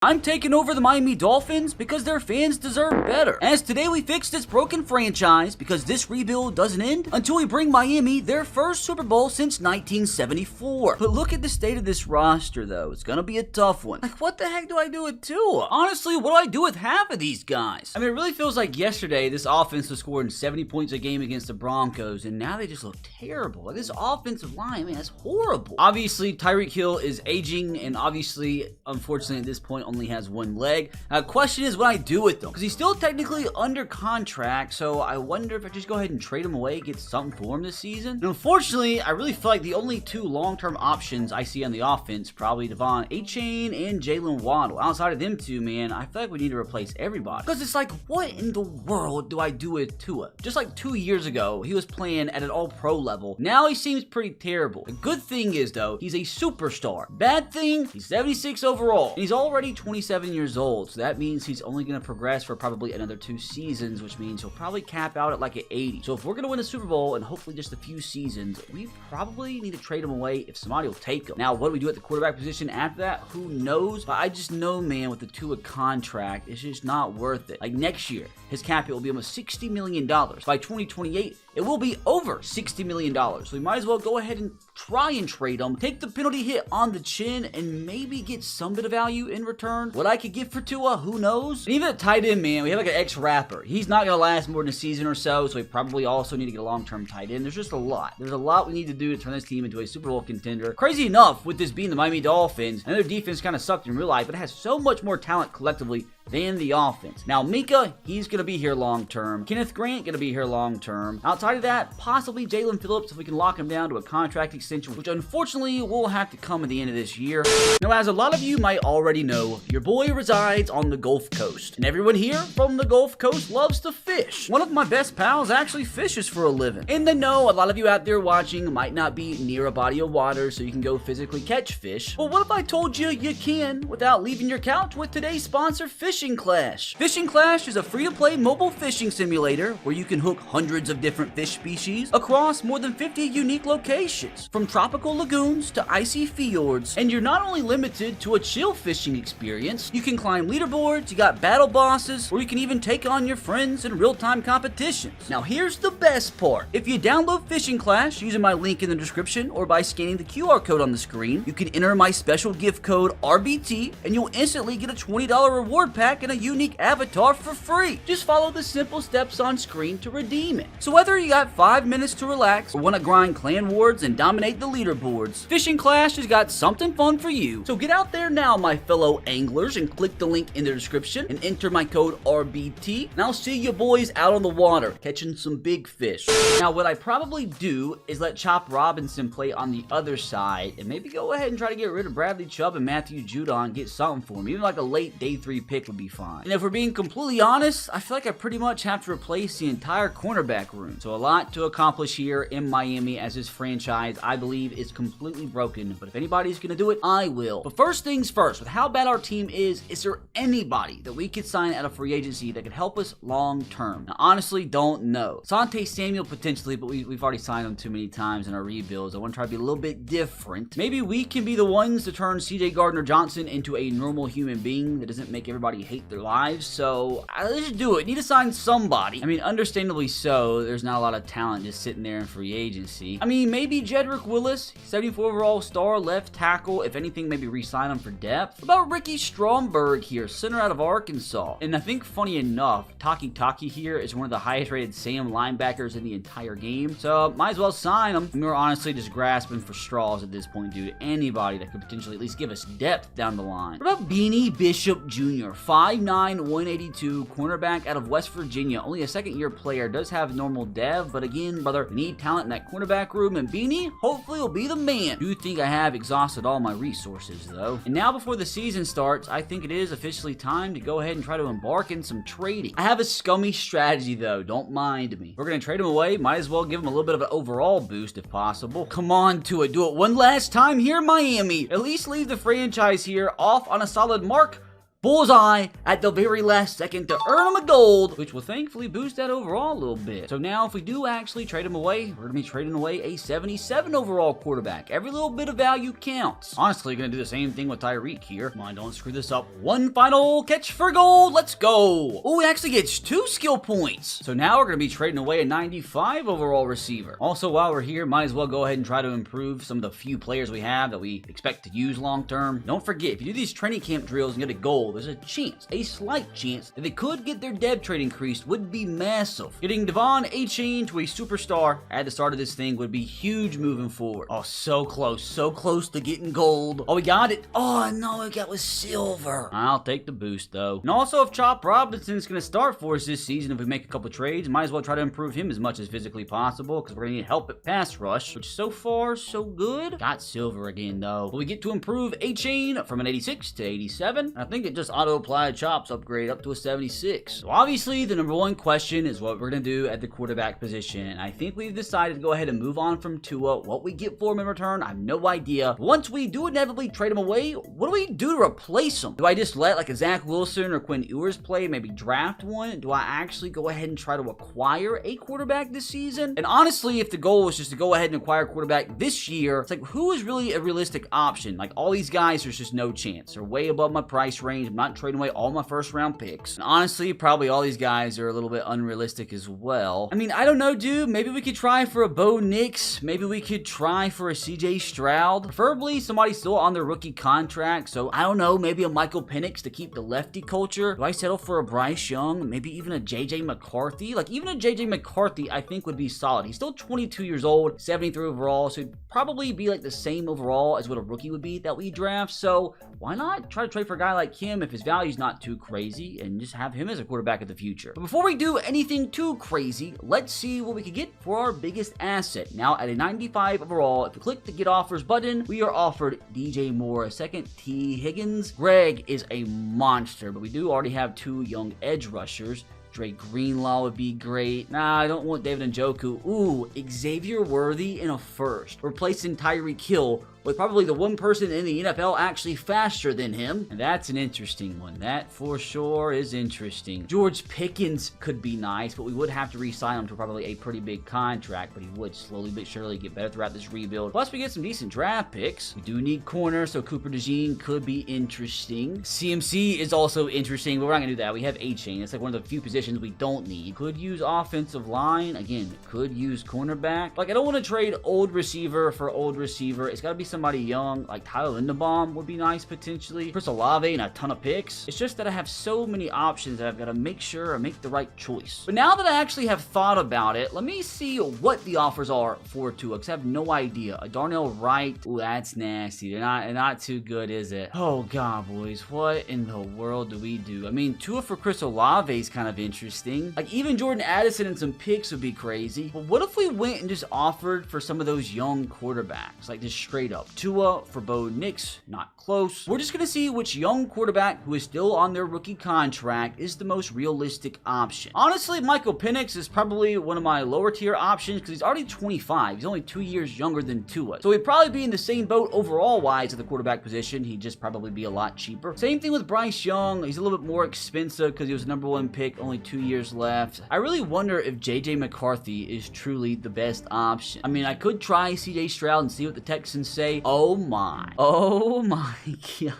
I'm taking over the Miami Dolphins because their fans deserve better. As today we fix this broken franchise because this rebuild doesn't end until we bring Miami their first Super Bowl since 1974. But look at the state of this roster though. It's gonna be a tough one. Like, what the heck do I do with Tua? Honestly, what do I do with half of these guys? I mean, it really feels like yesterday this offense was scoring 70 points a game against the Broncos, and now they just look terrible. Like, this offensive line, man, that's horrible. Obviously, Tyreek Hill is aging, and obviously, unfortunately, at this point, only has one leg. Now, the question is what I do with him, because he's still technically under contract, so I wonder if I just go ahead and trade him away, get something for him this season. And unfortunately, I really feel like the only two long-term options I see on the offense, probably Devon A-Chain and Jalen Waddle. Outside of them two, man, I feel like we need to replace everybody. Because it's like, what in the world do I do with Tua? Just like 2 years ago, he was playing at an all-pro level. Now he seems pretty terrible. The good thing is, though, he's a superstar. Bad thing, he's 76 overall, and he's already 27 years old, so that means he's only going to progress for probably another 2 seasons, which means he'll probably cap out at like an 80. So if we're going to win a Super Bowl and hopefully just a few seasons, we probably need to trade him away if somebody will take him. Now, what do we do at the quarterback position after that? Who knows? But I just know, man, with the Tua contract, it's just not worth it. Like, next year, his cap hit will be almost $60 million. By 2028, it will be over $60 million. So we might as well go ahead and try and trade him, take the penalty hit on the chin, and maybe get some bit of value in return. What I could get for Tua, who knows? And even at tight end, man, we have like an ex-rapper. He's not going to last more than a season or so, so we probably also need to get a long-term tight end. There's just a lot. There's a lot we need to do to turn this team into a Super Bowl contender. Crazy enough, with this being the Miami Dolphins, and their defense kind of sucked in real life, but it has so much more talent collectively than the offense. Now, Minka, he's going to be here long-term. Kenneth Grant, going to be here long-term. Outside of that, possibly Jalen Phillips if we can lock him down to a contract extension, which unfortunately will have to come at the end of this year. Now, as a lot of you might already know, your boy resides on the Gulf Coast, and everyone here from the Gulf Coast loves to fish. One of my best pals actually fishes for a living. And I know a lot of you out there watching might not be near a body of water, so you can go physically catch fish. But what if I told you you can without leaving your couch with today's sponsor, Fishing Clash. Fishing Clash is a free-to-play mobile fishing simulator where you can hook hundreds of different fish species across more than 50 unique locations, from tropical lagoons to icy fjords. And you're not only limited to a chill fishing experience, you can climb leaderboards, you got battle bosses, or you can even take on your friends in real-time competitions. Now here's the best part. If you download Fishing Clash using my link in the description or by scanning the QR code on the screen, you can enter my special gift code RBT and you'll instantly get a $20 reward pack and a unique avatar for free. Just follow the simple steps on screen to redeem it. So whether you got 5 minutes to relax or want to grind clan wars and dominate the leaderboards, Fishing Clash has got something fun for you. So get out there now, my fellow anglers, and click the link in the description and enter my code RBT, and I'll see you boys out on the water catching some big fish. Now what I probably do is let Chop Robinson play on the other side and maybe go ahead and try to get rid of Bradley Chubb and Matthew Judon and get something for him. Even like a late day 3 pick would be fine. And if we're being completely honest, I feel like I pretty much have to replace the entire cornerback room. So a lot to accomplish here in Miami, as this franchise, I believe, is completely broken. But if anybody's going to do it, I will. But first things first, with how bad our team is there anybody that we could sign out of free agency that could help us long term? Now, honestly, don't know. Sante Samuel potentially, but we've already signed him too many times in our rebuilds. I want to try to be a little bit different. Maybe we can be the ones to turn CJ Gardner-Johnson into a normal human being that doesn't make everybody hate their lives. So let's just do it. Need to sign somebody. I mean, understandably so. There's not a lot of talent just sitting there in free agency. I mean, maybe Jedrick Willis, 74 overall star, left tackle. If anything, maybe re-sign him for depth. What about Ricky Stromberg here, center out of Arkansas? And I think, funny enough, Taki here is one of the highest rated Sam linebackers in the entire game. So might as well sign him. And we're honestly just grasping for straws at this point due to anybody that could potentially at least give us depth down the line. What about Beanie Bishop Jr., 5'9", 182, cornerback out of West Virginia. Only a second-year player. Does have normal dev, but again, brother, we need talent in that cornerback room, and Beanie hopefully will be the man. Do think I have exhausted all my resources, though. And now before the season starts, I think it is officially time to go ahead and try to embark in some trading. I have a scummy strategy, though. Don't mind me. We're going to trade him away. Might as well give him a little bit of an overall boost if possible. Come on to it. Do it one last time here, Miami. At least leave the franchise here off on a solid mark. bullseye at the very last second to earn him a gold, which will thankfully boost that overall a little bit. So now if we do actually trade him away, we're going to be trading away a 77 overall quarterback. Every little bit of value counts. Honestly, going to do the same thing with Tyreek here. Come on, don't screw this up. One final catch for gold. Let's go. Oh, he actually gets 2 skill points. So now we're going to be trading away a 95 overall receiver. Also, while we're here, might as well go ahead and try to improve some of the few players we have that we expect to use long term. Don't forget, if you do these training camp drills and get a gold, there's a chance, a slight chance, that they could get their dev trade increased would be massive. Getting Devon A-Chain to a superstar at the start of this thing would be huge moving forward. Oh, so close to getting gold. Oh, we got it. Oh, no, it got with silver. I'll take the boost, though. And also, if Chop Robinson's going to start for us this season, if we make a couple trades, might as well try to improve him as much as physically possible, because we're going to need help at pass rush, which so far, so good. Got silver again, though. But we get to improve A-Chain from an 86 to 87. I think it just auto-applied Chop's upgrade up to a 76. So obviously, the number one question is what we're going to do at the quarterback position. And I think we've decided to go ahead and move on from Tua. What we get for him in return, I have no idea. Once we do inevitably trade him away, what do we do to replace him? Do I just let like a Zach Wilson or Quinn Ewers play, maybe draft one? Do I actually go ahead and try to acquire a quarterback this season? And honestly, if the goal was just to go ahead and acquire a quarterback this year, it's like, who is really a realistic option? Like, all these guys, there's just no chance. They're way above my price range. I'm not trading away all my first round picks. And honestly, probably all these guys are a little bit unrealistic as well. I mean, I don't know, dude. Maybe we could try for a Bo Nix. Maybe we could try for a CJ Stroud. Preferably somebody still on their rookie contract. So I don't know, maybe a Michael Penix to keep the lefty culture. Do I settle for a Bryce Young? Maybe even a JJ McCarthy? Like, even a JJ McCarthy I think would be solid. He's still 22 years old, 73 overall, so he'd probably be like the same overall as what a rookie would be that we draft. So why not try to trade for a guy like him if his value's not too crazy and just have him as a quarterback of the future? But before we do anything too crazy, let's see what we could get for our biggest asset. Now at a 95 overall, if we click the get offers button, we are offered DJ Moore a second, T. Higgins. Greg is a monster, but we do already have 2 young edge rushers. Dre Greenlaw would be great. Nah, I don't want David Njoku. Ooh, Xavier Worthy in a first. Replacing Tyreek Hill with probably the one person in the NFL actually faster than him. And that's an interesting one. That for sure is interesting. George Pickens could be nice, but we would have to re-sign him to probably a pretty big contract, but he would slowly but surely get better throughout this rebuild. Plus, we get some decent draft picks. We do need corner, so Cooper DeJean could be interesting. CMC is also interesting, but we're not going to do that. We have A-Chain. It's like one of the few positions we don't need. Could use offensive line. Again, could use cornerback. Like, I don't want to trade old receiver for old receiver. It's got to be somebody young, like Tyler Linderbaum would be nice potentially. Chris Olave and a ton of picks. It's just that I have so many options that I've got to make sure I make the right choice. But now that I actually have thought about it, let me see what the offers are for Tua, because I have no idea. A Darnell Wright, ooh, that's nasty. They're not too good, is it? Oh god, boys, what in the world do we do? I mean, Tua for Chris Olave is kind of interesting. Like, even Jordan Addison and some picks would be crazy. But what if we went and just offered for some of those young quarterbacks, like just straight up? Tua for Bo Nix, not close. We're just going to see which young quarterback who is still on their rookie contract is the most realistic option. Honestly, Michael Penix is probably one of my lower tier options because he's already 25. He's only 2 years younger than Tua. So he'd probably be in the same boat overall wise at the quarterback position. He'd just probably be a lot cheaper. Same thing with Bryce Young. He's a little bit more expensive because he was number 1 pick, only 2 years left. I really wonder if JJ McCarthy is truly the best option. I mean, I could try CJ Stroud and see what the Texans say. Oh my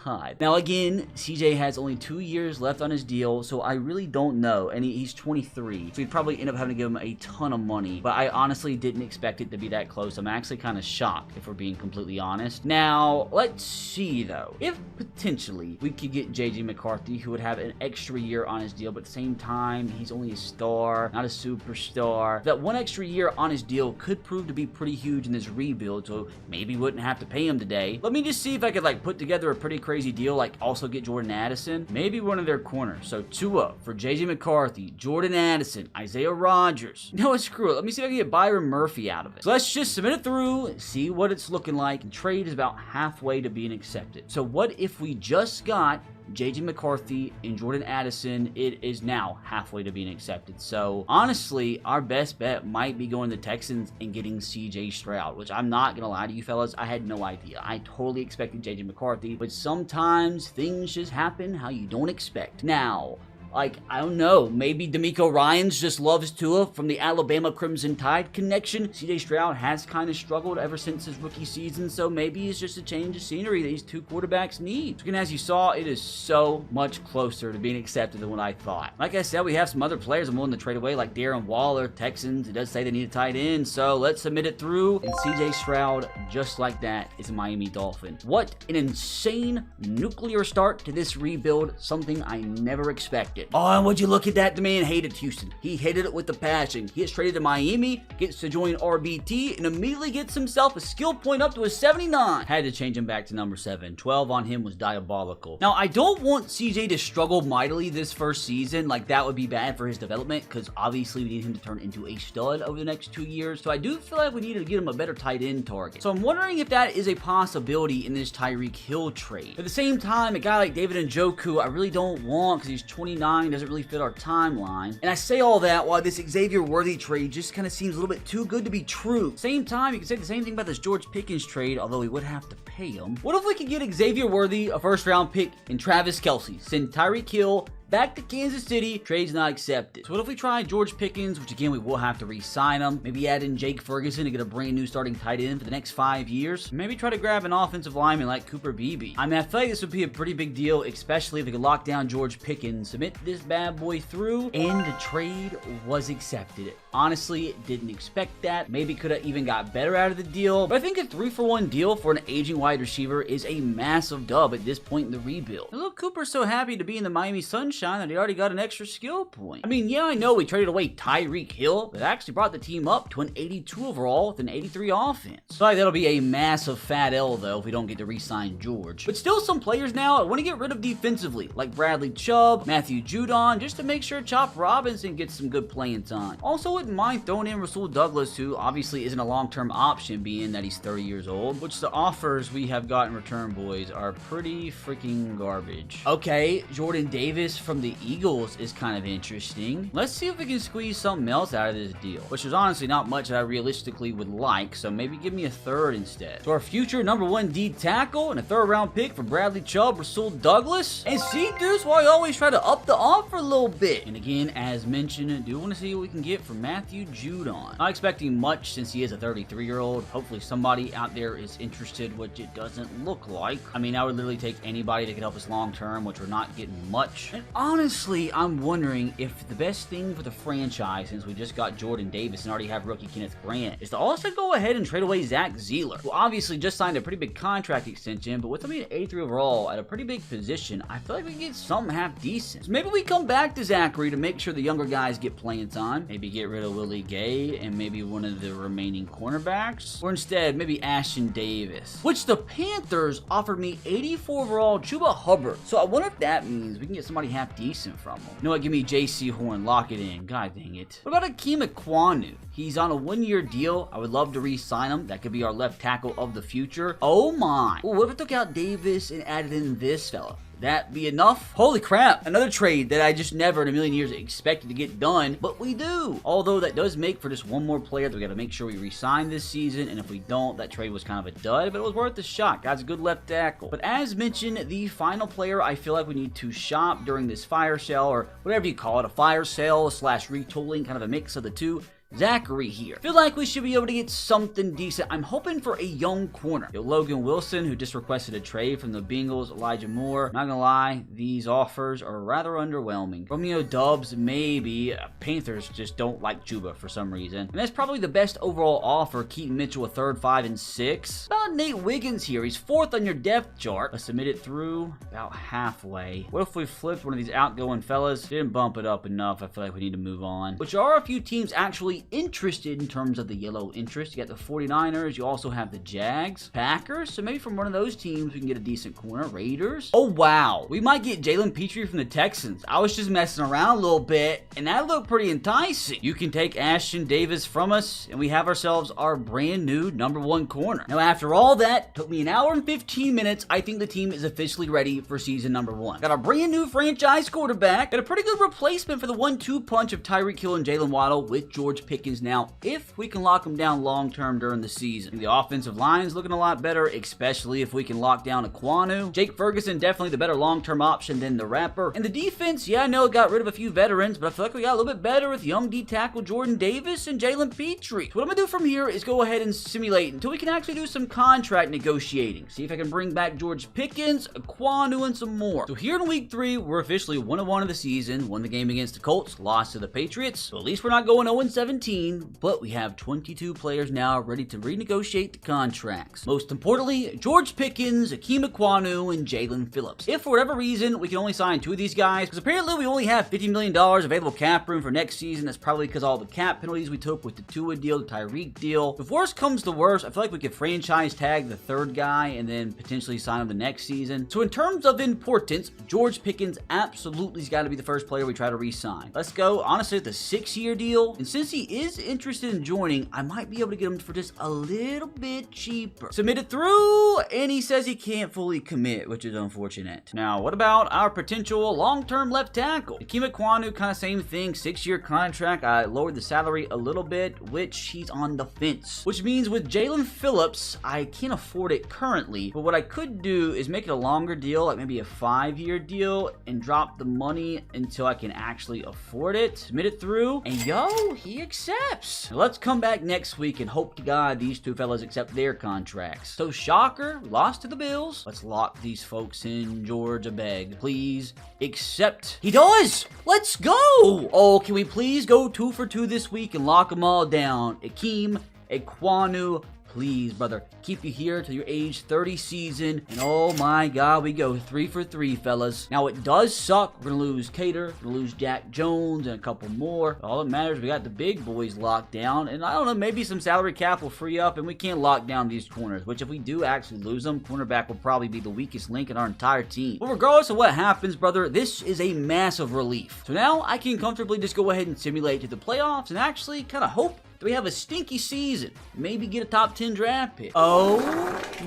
god. Now again, CJ has only 2 years left on his deal, so I really don't know. And he's 23, so we'd probably end up having to give him a ton of money. But I honestly didn't expect it to be that close. I'm actually kind of shocked, if we're being completely honest. Now, let's see though. If potentially we could get JJ McCarthy, who would have an extra year on his deal, but at the same time, he's only a star, not a superstar. That 1 extra year on his deal could prove to be pretty huge in this rebuild, so maybe we wouldn't have to pay him today. Let me just see if I could like put together a pretty crazy deal, like also get Jordan Addison, maybe one of their corners. So Tua for JJ McCarthy, Jordan Addison, Isaiah Rodgers. No, screw it. Let me see if I can get Byron Murphy out of it. So let's just submit it through, see what it's looking like, and trade is about halfway to being accepted. So what if we just got JJ McCarthy and Jordan Addison, it is now halfway to being accepted. So honestly, our best bet might be going to the Texans and getting CJ Stroud, which I'm not going to lie to you fellas, I had no idea. I totally expected JJ McCarthy, but sometimes things just happen how you don't expect. Now, like, I don't know, maybe D'Amico Ryans just loves Tua from the Alabama Crimson Tide connection. CJ Stroud has kind of struggled ever since his rookie season, so maybe it's just a change of scenery that these two quarterbacks need. And as you saw, it is so much closer to being accepted than what I thought. Like I said, we have some other players I'm willing to trade away, like Darren Waller, Texans. It does say they need a tight end, so let's submit it through. And CJ Stroud, just like that, is a Miami Dolphin. What an insane nuclear start to this rebuild, something I never expected. Oh, and would you look at that? The man hated Houston. He hated it with the passion. He gets traded to Miami, gets to join RBT, and immediately gets himself a skill point up to a 79. Had to change him back to number 7. 12 on him was diabolical. Now, I don't want CJ to struggle mightily this first season. Like, that would be bad for his development, because obviously we need him to turn into a stud over the next 2 years. So I do feel like we need to get him a better tight end target. So I'm wondering if that is a possibility in this Tyreek Hill trade. At the same time, a guy like David Njoku, I really don't want, because he's 29, doesn't really fit our timeline. And I say all that while this Xavier Worthy trade just kind of seems a little bit too good to be true. Same time, you can say the same thing about this George Pickens trade, although we would have to pay him. What if we could get Xavier Worthy, a first-round pick, and Travis Kelce, send Tyreek Hill back to Kansas City, trade's not accepted. So what if we try George Pickens, which again, we will have to re-sign him. Maybe add in Jake Ferguson to get a brand new starting tight end for the next 5 years. Maybe try to grab an offensive lineman like Cooper Beebe. I mean, I feel like this would be a pretty big deal, especially if we could lock down George Pickens, submit this bad boy through, and the trade was accepted. Honestly, didn't expect that. Maybe could have even got better out of the deal, but I think a 3-for-1 deal for an aging wide receiver is a massive dub at this point in the rebuild. And look, Cooper's so happy to be in the Miami Sunshine that he already got an extra skill point. I mean, yeah, I know we traded away Tyreek Hill, but actually brought the team up to an 82 overall with an 83 offense. So like, that'll be a massive fat L though if we don't get to re-sign George. But still, some players now I want to get rid of defensively, like Bradley Chubb, Matthew Judon, just to make sure Chop Robinson gets some good playing time. Also, wouldn't mind throwing in Rasul Douglas, who obviously isn't a long-term option being that he's 30 years old, which the offers we have got in return, boys, are pretty freaking garbage. Okay, Jordan Davis from the Eagles is kind of interesting. Let's see if we can squeeze something else out of this deal, which is honestly not much that I realistically would like, so maybe give me a third instead. So our future #1 D tackle and a 3rd round pick for Bradley Chubb, Rasul Douglas, and see, dudes, why I always try to up the offer a little bit. And again, as mentioned, I do want to see what we can get for Matthew Judon. Not expecting much since he is a 33-year-old. Hopefully somebody out there is interested, which it doesn't look like. I mean, I would literally take anybody that could help us long term, which we're not getting much. And honestly, I'm wondering if the best thing for the franchise, since we just got Jordan Davis and already have rookie Kenneth Grant, is to also go ahead and trade away Zach Zeeler, who obviously just signed a pretty big contract extension, but with him being 83 overall at a pretty big position, I feel like we can get something half decent. So maybe we come back to Zachary to make sure the younger guys get playing time. Maybe get rid of Willie Gay and maybe one of the remaining cornerbacks, or instead maybe Ashton Davis, which the Panthers offered me 84 overall Chuba Hubbard. So I wonder if that means we can get somebody half decent from him. You know what? Give me JC Horn. Lock it in. God dang it. What about Akeem Ekwonu? He's on a 1-year deal. I would love to re-sign him. That could be our left tackle of the future. Oh my. Ooh, what if I took out Davis and added in this fella? That be enough? Holy crap, another trade that I just never in a million years expected to get done, but we do. Although that does make for just one more player that we got to make sure we re-sign this season, and if we don't, that trade was kind of a dud, but it was worth the shot. Guy's a good left tackle. But as mentioned, the final player I feel like we need to shop during this fire sale, or whatever you call it, a fire sale slash retooling, kind of a mix of the two, Zachary here. Feel like we should be able to get something decent. I'm hoping for a young corner. Yo, Logan Wilson, who just requested a trade from the Bengals, Elijah Moore. Not gonna lie, these offers are rather underwhelming. Romeo Dubs, maybe. Panthers just don't like Chuba for some reason. And that's probably the best overall offer. Keaton Mitchell, a 3rd, 5, and 6. About Nate Wiggins here. He's 4th on your depth chart. Let's submit it through about halfway. What if we flipped one of these outgoing fellas? Didn't bump it up enough. I feel like we need to move on. Which are a few teams actually very interested in terms of the yellow interest. You got the 49ers. You also have the Jags, Packers. So maybe from one of those teams, we can get a decent corner. Raiders. Oh, wow. We might get Jalen Petrie from the Texans. I was just messing around a little bit, and that looked pretty enticing. You can take Ashton Davis from us, and we have ourselves our brand new #1 corner. Now, after all that, took me an hour and 15 minutes. I think the team is officially ready for season #1. Got a brand new franchise quarterback. Got a pretty good replacement for the 1-2 punch of Tyreek Hill and Jalen Waddle with George Pickens now, if we can lock him down long-term during the season. The offensive line is looking a lot better, especially if we can lock down Aquanu. Jake Ferguson, definitely the better long-term option than the rapper. And the defense, yeah, I know it got rid of a few veterans, but I feel like we got a little bit better with young D-tackle Jordan Davis and Jalen Petrie. So what I'm going to do from here is go ahead and simulate until we can actually do some contract negotiating. See if I can bring back George Pickens, Aquanu, and some more. So here in week 3, we're officially 1-1 of the season. Won the game against the Colts, lost to the Patriots. So at least we're not going 0-17, but we have 22 players now ready to renegotiate the contracts. Most importantly, George Pickens, Akeem Aquanu, and Jalen Phillips. If for whatever reason we can only sign 2 of these guys, because apparently we only have $50 million available cap room for next season. That's probably because all the cap penalties we took with the Tua deal, the Tyreek deal. If worst comes to worst, I feel like we could franchise tag the 3rd guy and then potentially sign him the next season. So in terms of importance, George Pickens absolutely has got to be the first player we try to re-sign. Let's go, honestly, with the 6-year deal. And since he is interested in joining, I might be able to get him for just a little bit cheaper. Submitted through, and he says he can't fully commit, which is unfortunate. Now, what about our potential long-term left tackle? Akeem Aquanu, kind of same thing, 6-year contract. I lowered the salary a little bit, which he's on the fence. Which means with Jalen Phillips, I can't afford it currently, but what I could do is make it a longer deal, like maybe a 5-year deal, and drop the money until I can actually afford it. Submit it through, and yo, he accepts. Now, let's come back next week and hope to God these 2 fellas accept their contracts. So shocker, lost to the Bills. Let's lock these folks in. Georgia beg, please accept. He does. Let's go. Oh, can we please go 2 for 2 this week and lock them all down? Akeem Aquanu, please, brother, keep you here till your age 30 season. And oh my God, we go 3 for 3, fellas. Now, it does suck. We're going to lose Cater, we're going to lose Jack Jones, and a couple more. All that matters, we got the big boys locked down. And I don't know, maybe some salary cap will free up and we can lock down these corners, which if we do actually lose them, cornerback will probably be the weakest link in our entire team. But regardless of what happens, brother, this is a massive relief. So now I can comfortably just go ahead and simulate to the playoffs and actually kind of hope that we have a stinky season. Maybe get a top 10 draft pick. Oh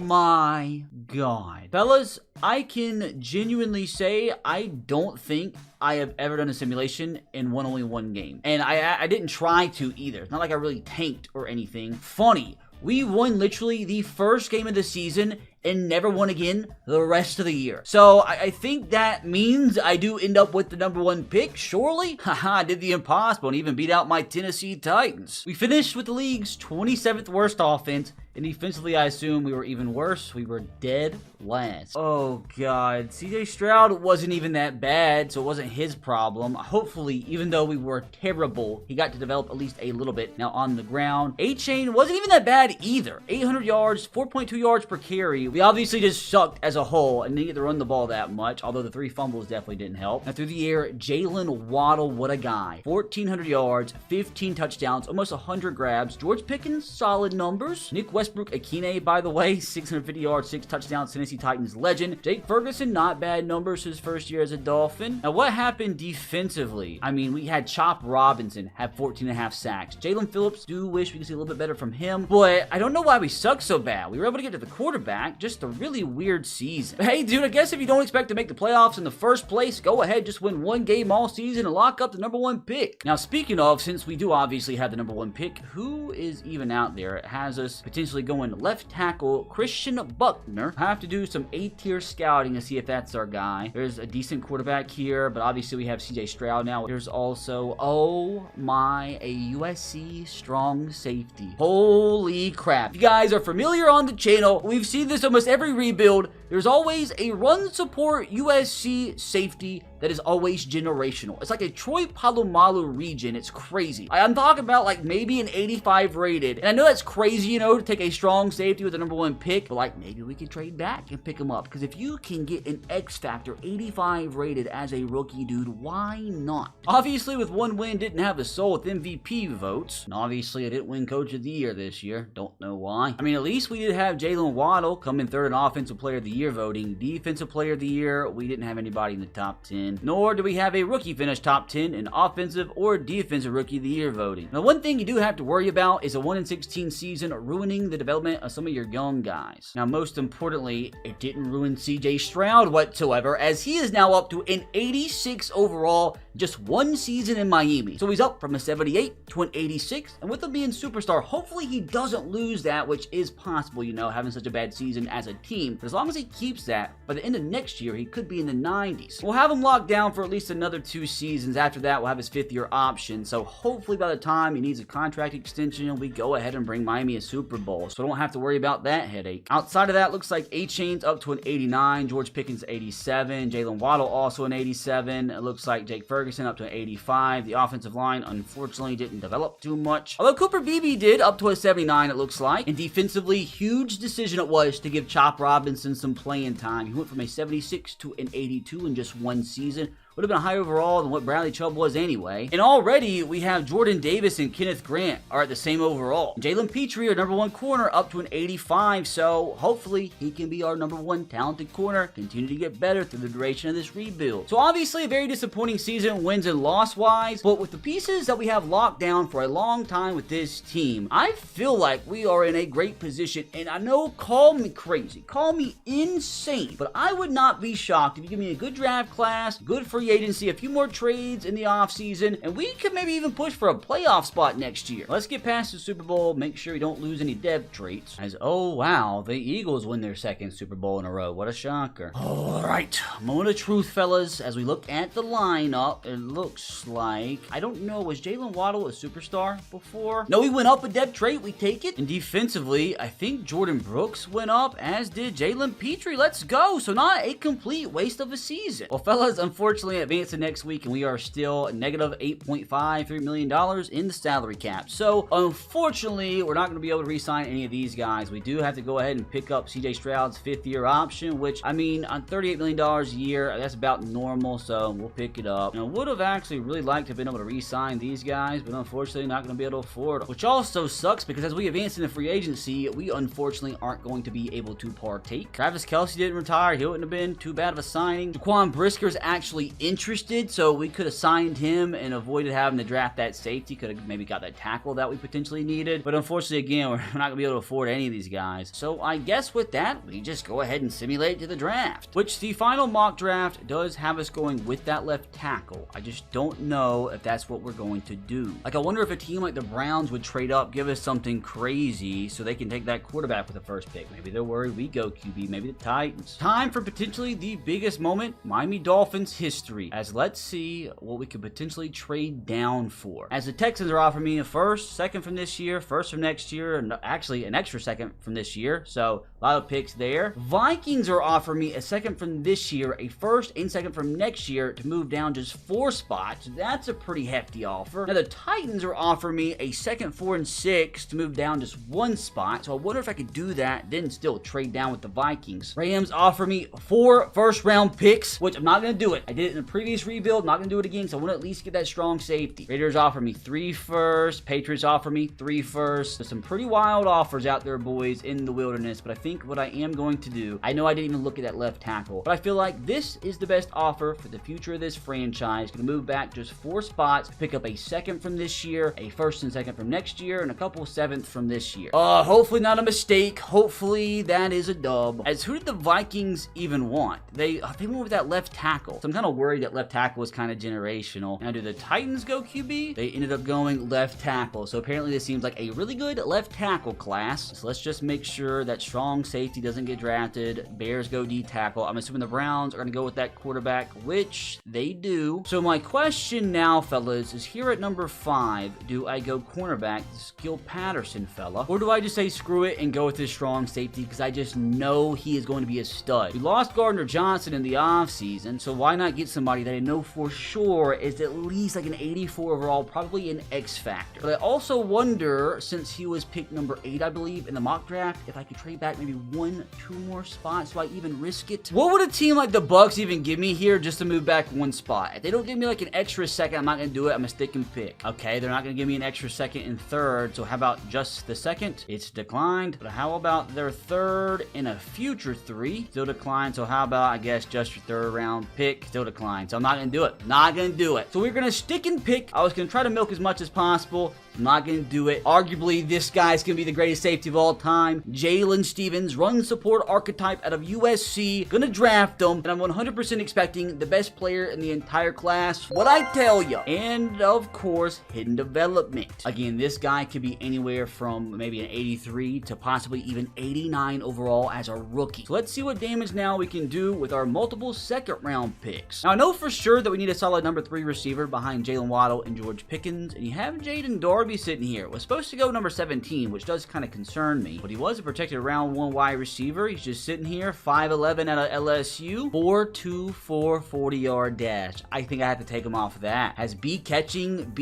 my God. Fellas, I can genuinely say I don't think I have ever done a simulation and won only 1 game. And I didn't try to either. It's not like I really tanked or anything. Funny, we won literally the first game of the season and never won again the rest of the year. So I think that means I do end up with the #1 pick, surely? Haha, I did the impossible and even beat out my Tennessee Titans. We finished with the league's 27th worst offense, and defensively, I assume we were even worse. We were dead last. Oh God, CJ Stroud wasn't even that bad, so it wasn't his problem. Hopefully, even though we were terrible, he got to develop at least a little bit. Now on the ground, A-Chain wasn't even that bad either. 800 yards, 4.2 yards per carry. We obviously just sucked as a whole and didn't get to run the ball that much, although the 3 fumbles definitely didn't help. Now through the air, Jalen Waddle, what a guy. 1,400 yards, 15 touchdowns, almost 100 grabs. George Pickens, solid numbers. Nick Westbrook Akine, by the way, 650 yards, 6 touchdowns, Tennessee Titans legend. Jake Ferguson, not bad numbers his first year as a Dolphin. Now what happened defensively? I mean, we had Chop Robinson have 14.5 sacks. Jalen Phillips, do wish we could see a little bit better from him, but I don't know why we suck so bad. We were able to get to the quarterback, just a really weird season. But hey, dude, I guess if you don't expect to make the playoffs in the first place, go ahead, just win 1 game all season and lock up the #1 pick. Now, speaking of, since we do obviously have the #1 pick, who is even out there? It has us potentially going left tackle Christian Buckner. I have to do some A-tier scouting to see if that's our guy. There's a decent quarterback here, but obviously we have CJ Stroud now. There's also, oh my, a USC strong safety. Holy crap. If you guys are familiar on the channel, we've seen this almost every rebuild. there's always a run support USC safety that is always generational. It's like a Troy Polamalu region. It's crazy. I'm talking about like maybe an 85 rated. And I know that's crazy, you know, to take a strong safety with the #1 pick, but like maybe we can trade back and pick him up. Because if you can get an X Factor 85 rated as a rookie, dude, why not? Obviously, with one win, didn't have a soul with MVP votes. And obviously, I didn't win Coach of the Year this year. Don't know why. I mean, at least we did have Jalen Waddle come in third in Offensive Player of the Year voting. Defensive Player of the Year, we didn't have anybody in the top 10. Nor do we have a rookie finish top 10 in Offensive or Defensive Rookie of the Year voting. Now, one thing you do have to worry about is a 1-16 season ruining the development of some of your young guys. Now, most importantly, it didn't ruin CJ Stroud whatsoever, as he is now up to an 86 overall, just one season in Miami. So he's up from a 78 to an 86, and with him being superstar, hopefully he doesn't lose that, which is possible, you know, having such a bad season as a team. But as long as he keeps that, by the end of next year, he could be in the 90s. We'll have him locked down for at least another 2 seasons. After that, we'll have his 5th-year option. So hopefully by the time he needs a contract extension, we go ahead and bring Miami a Super Bowl. So I don't have to worry about that headache. Outside of that, looks like A-Chain's up to an 89, George Pickens 87, Jalen Waddle also an 87. It looks like Jake Ferguson up to an 85. The offensive line, unfortunately, didn't develop too much. Although Cooper Beebe did, up to a 79, it looks like. And defensively, huge decision it was to give Chop Robinson some playing time. He went from a 76 to an 82 in just one season. Would have been a higher overall than what Bradley Chubb was anyway. And already, we have Jordan Davis and Kenneth Grant are at the same overall. Jalen Petrie, our #1 corner, up to an 85, so hopefully he can be our #1 talented corner, continue to get better through the duration of this rebuild. So obviously, a very disappointing season, wins and loss-wise, but with the pieces that we have locked down for a long time with this team, I feel like we are in a great position, and I know, call me crazy, call me insane, but I would not be shocked if you give me a good draft class, good free agency, a few more trades in the offseason, and we could maybe even push for a playoff spot next year. Let's get past the Super Bowl, make sure we don't lose any dev traits. As, oh wow, the Eagles win their 2nd Super Bowl in a row. What a shocker. Alright, moment of truth, fellas. As we look at the lineup, it looks like, I don't know, was Jalen Waddle a superstar before? No, he went up a dev trait, we take it. And defensively, I think Jordan Brooks went up, as did Jalen Petrie. Let's go. So not a complete waste of a season. Well, fellas, unfortunately, advance to next week, and we are still negative $8.53 million in the salary cap. So, unfortunately, we're not going to be able to re-sign any of these guys. We do have to go ahead and pick up CJ Stroud's 5th-year option, which, I mean, on $38 million a year, that's about normal, so we'll pick it up. Now, would have actually really liked to have been able to re-sign these guys, but unfortunately, not going to be able to afford them, which also sucks because as we advance in the free agency, we unfortunately aren't going to be able to partake. Travis Kelce didn't retire. He wouldn't have been too bad of a signing. Jaquan Brisker's actually interested, so we could have signed him and avoided having to draft that safety. Could have maybe got that tackle that we potentially needed, but unfortunately, again, we're not gonna be able to afford any of these guys. So I guess with that, we just go ahead and simulate to the draft, which the final mock draft does have us going with that left tackle. I just don't know if that's what we're going to do. Like, I wonder if a team like the Browns would trade up, give us something crazy so they can take that quarterback with the first pick. Maybe they're worried we go QB, maybe the Titans. Time for potentially the biggest moment, Miami Dolphins history, as let's see what we could potentially trade down for. As the Texans are offering me a 1st, 2nd from this year, 1st from next year, and actually an extra 2nd from this year, so a lot of picks there. Vikings are offering me a 2nd from this year, a 1st and 2nd from next year to move down just 4 spots. That's a pretty hefty offer. Now the Titans are offering me a 2nd, 4, and 6 to move down just 1 spot, so I wonder if I could do that, then still trade down with the Vikings. Rams offer me 4 first-round picks, which I'm not going to do it. I did it in the previous rebuild, not going to do it again, so I want to at least get that strong safety. Raiders offer me 3 firsts, Patriots offer me 3 firsts. There's some pretty wild offers out there, boys, in the wilderness, but I think what I am going to do, I know I didn't even look at that left tackle, but I feel like this is the best offer for the future of this franchise. Going to move back just 4 spots, pick up a 2nd from this year, a 1st and 2nd from next year, and a couple 7th from this year. Hopefully not a mistake. Hopefully that is a dub. As who did the Vikings even want? They went with that left tackle, so I'm kind of worried worried that left tackle was kind of generational. Now, do the Titans go QB? They ended up going left tackle. So apparently this seems like a really good left tackle class. So let's just make sure that strong safety doesn't get drafted. Bears go D tackle. I'm assuming the Browns are going to go with that quarterback, which they do. So my question now, fellas, is here at number 5, do I go cornerback, Skill Patterson fella, or do I just say screw it and go with this strong safety because I just know he is going to be a stud? We lost Gardner Johnson in the offseason, so why not get somebody that I know for sure is at least like an 84 overall, probably an X factor. But I also wonder, since he was picked number 8, I believe, in the mock draft, if I could trade back maybe 1-2 more spots, so I even risk it. What would a team like the Bucks even give me here just to move back 1 spot? If they don't give me like an extra second, I'm not going to do it. I'm going to stick and pick. Okay, they're not going to give me an extra second and third, so how about just the second? It's declined. But how about their third and a future 3? Still declined. So how about, I guess, just your 3rd round pick? Still declined. So I'm not going to do it. Not going to do it. So we're going to stick and pick. I was going to try to milk as much as possible. I'm not going to do it. Arguably, this guy's going to be the greatest safety of all time. Jalen Stevens, run support archetype out of USC. Going to draft him, and I'm 100% expecting the best player in the entire class. What I tell you. And, of course, hidden development. Again, this guy could be anywhere from maybe an 83 to possibly even 89 overall as a rookie. So let's see what damage now we can do with our multiple 2nd round picks. Now, I know for sure that we need a solid number 3 receiver behind Jalen Waddle and George Pickens, and you have Jaden Darby sitting here. Was supposed to go number 17, which does kind of concern me, but he was a protected round 1 wide receiver. He's just sitting here, 5'11" out of LSU, 4.24 40-yard dash. I think I have to take him off of that. Has B catching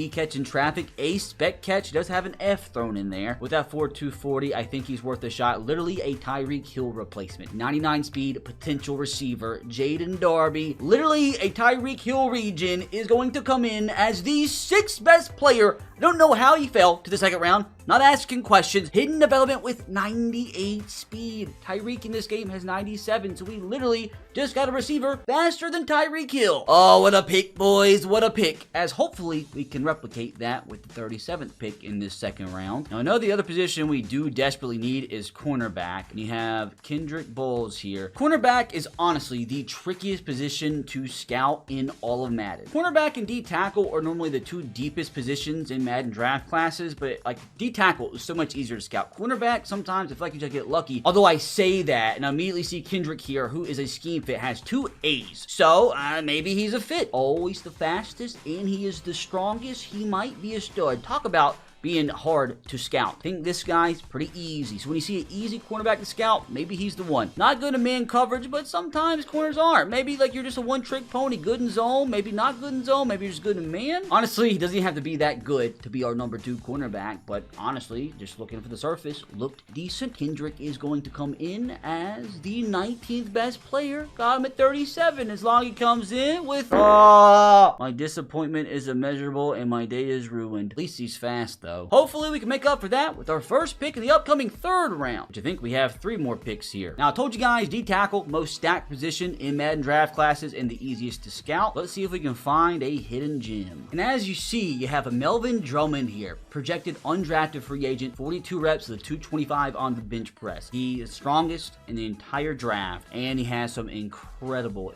traffic, A spec catch. He does have an F thrown in there. With that 4.2 40, I think he's worth a shot. Literally a Tyreek Hill replacement. 99 speed, potential receiver, Jaden Darby. Literally a Tyreek Hill regen is going to come in as the 6th best player. I don't know how he fell to the 2nd round. Not asking questions. Hidden development with 98 speed. Tyreek in this game has 97, so we literally just got a receiver faster than Tyreek Hill. Oh, what a pick, boys. What a pick. As hopefully we can replicate that with the 37th pick in this 2nd round. Now, I know the other position we do desperately need is cornerback. And you have Kendrick Bowles here. Cornerback is honestly the trickiest position to scout in all of Madden. Cornerback and D tackle are normally the 2 deepest positions in Madden draft classes, but like D tackle is so much easier to scout. Cornerback, sometimes I feel like you just get lucky. Although I say that, and I immediately see Kendrick here, who is a scheme fit, has 2 A's. So, maybe he's a fit. Always the fastest, and he is the strongest. He might be a stud. Talk about being hard to scout. I think this guy's pretty easy. So when you see an easy cornerback to scout, maybe he's the one. Not good in man coverage, but sometimes corners aren't. Maybe like you're just a one-trick pony. Good in zone, maybe not good in zone, maybe you're just good in man. Honestly, he doesn't even have to be that good to be our number 2 cornerback, but honestly, just looking for the surface, looked decent. Kendrick is going to come in as the 19th best player. Got him at 37 as long as he comes in with... my disappointment is immeasurable and my day is ruined. At least he's fast, though. Hopefully we can make up for that with our first pick in the upcoming 3rd round, which I think we have 3 more picks here. Now, I told you guys, D tackle, most stacked position in Madden draft classes and the easiest to scout. Let's see if we can find a hidden gem. And as you see, you have a Melvin Drummond here, projected undrafted free agent, 42 reps with a 225 on the bench press. He is strongest in the entire draft, and he has some incredible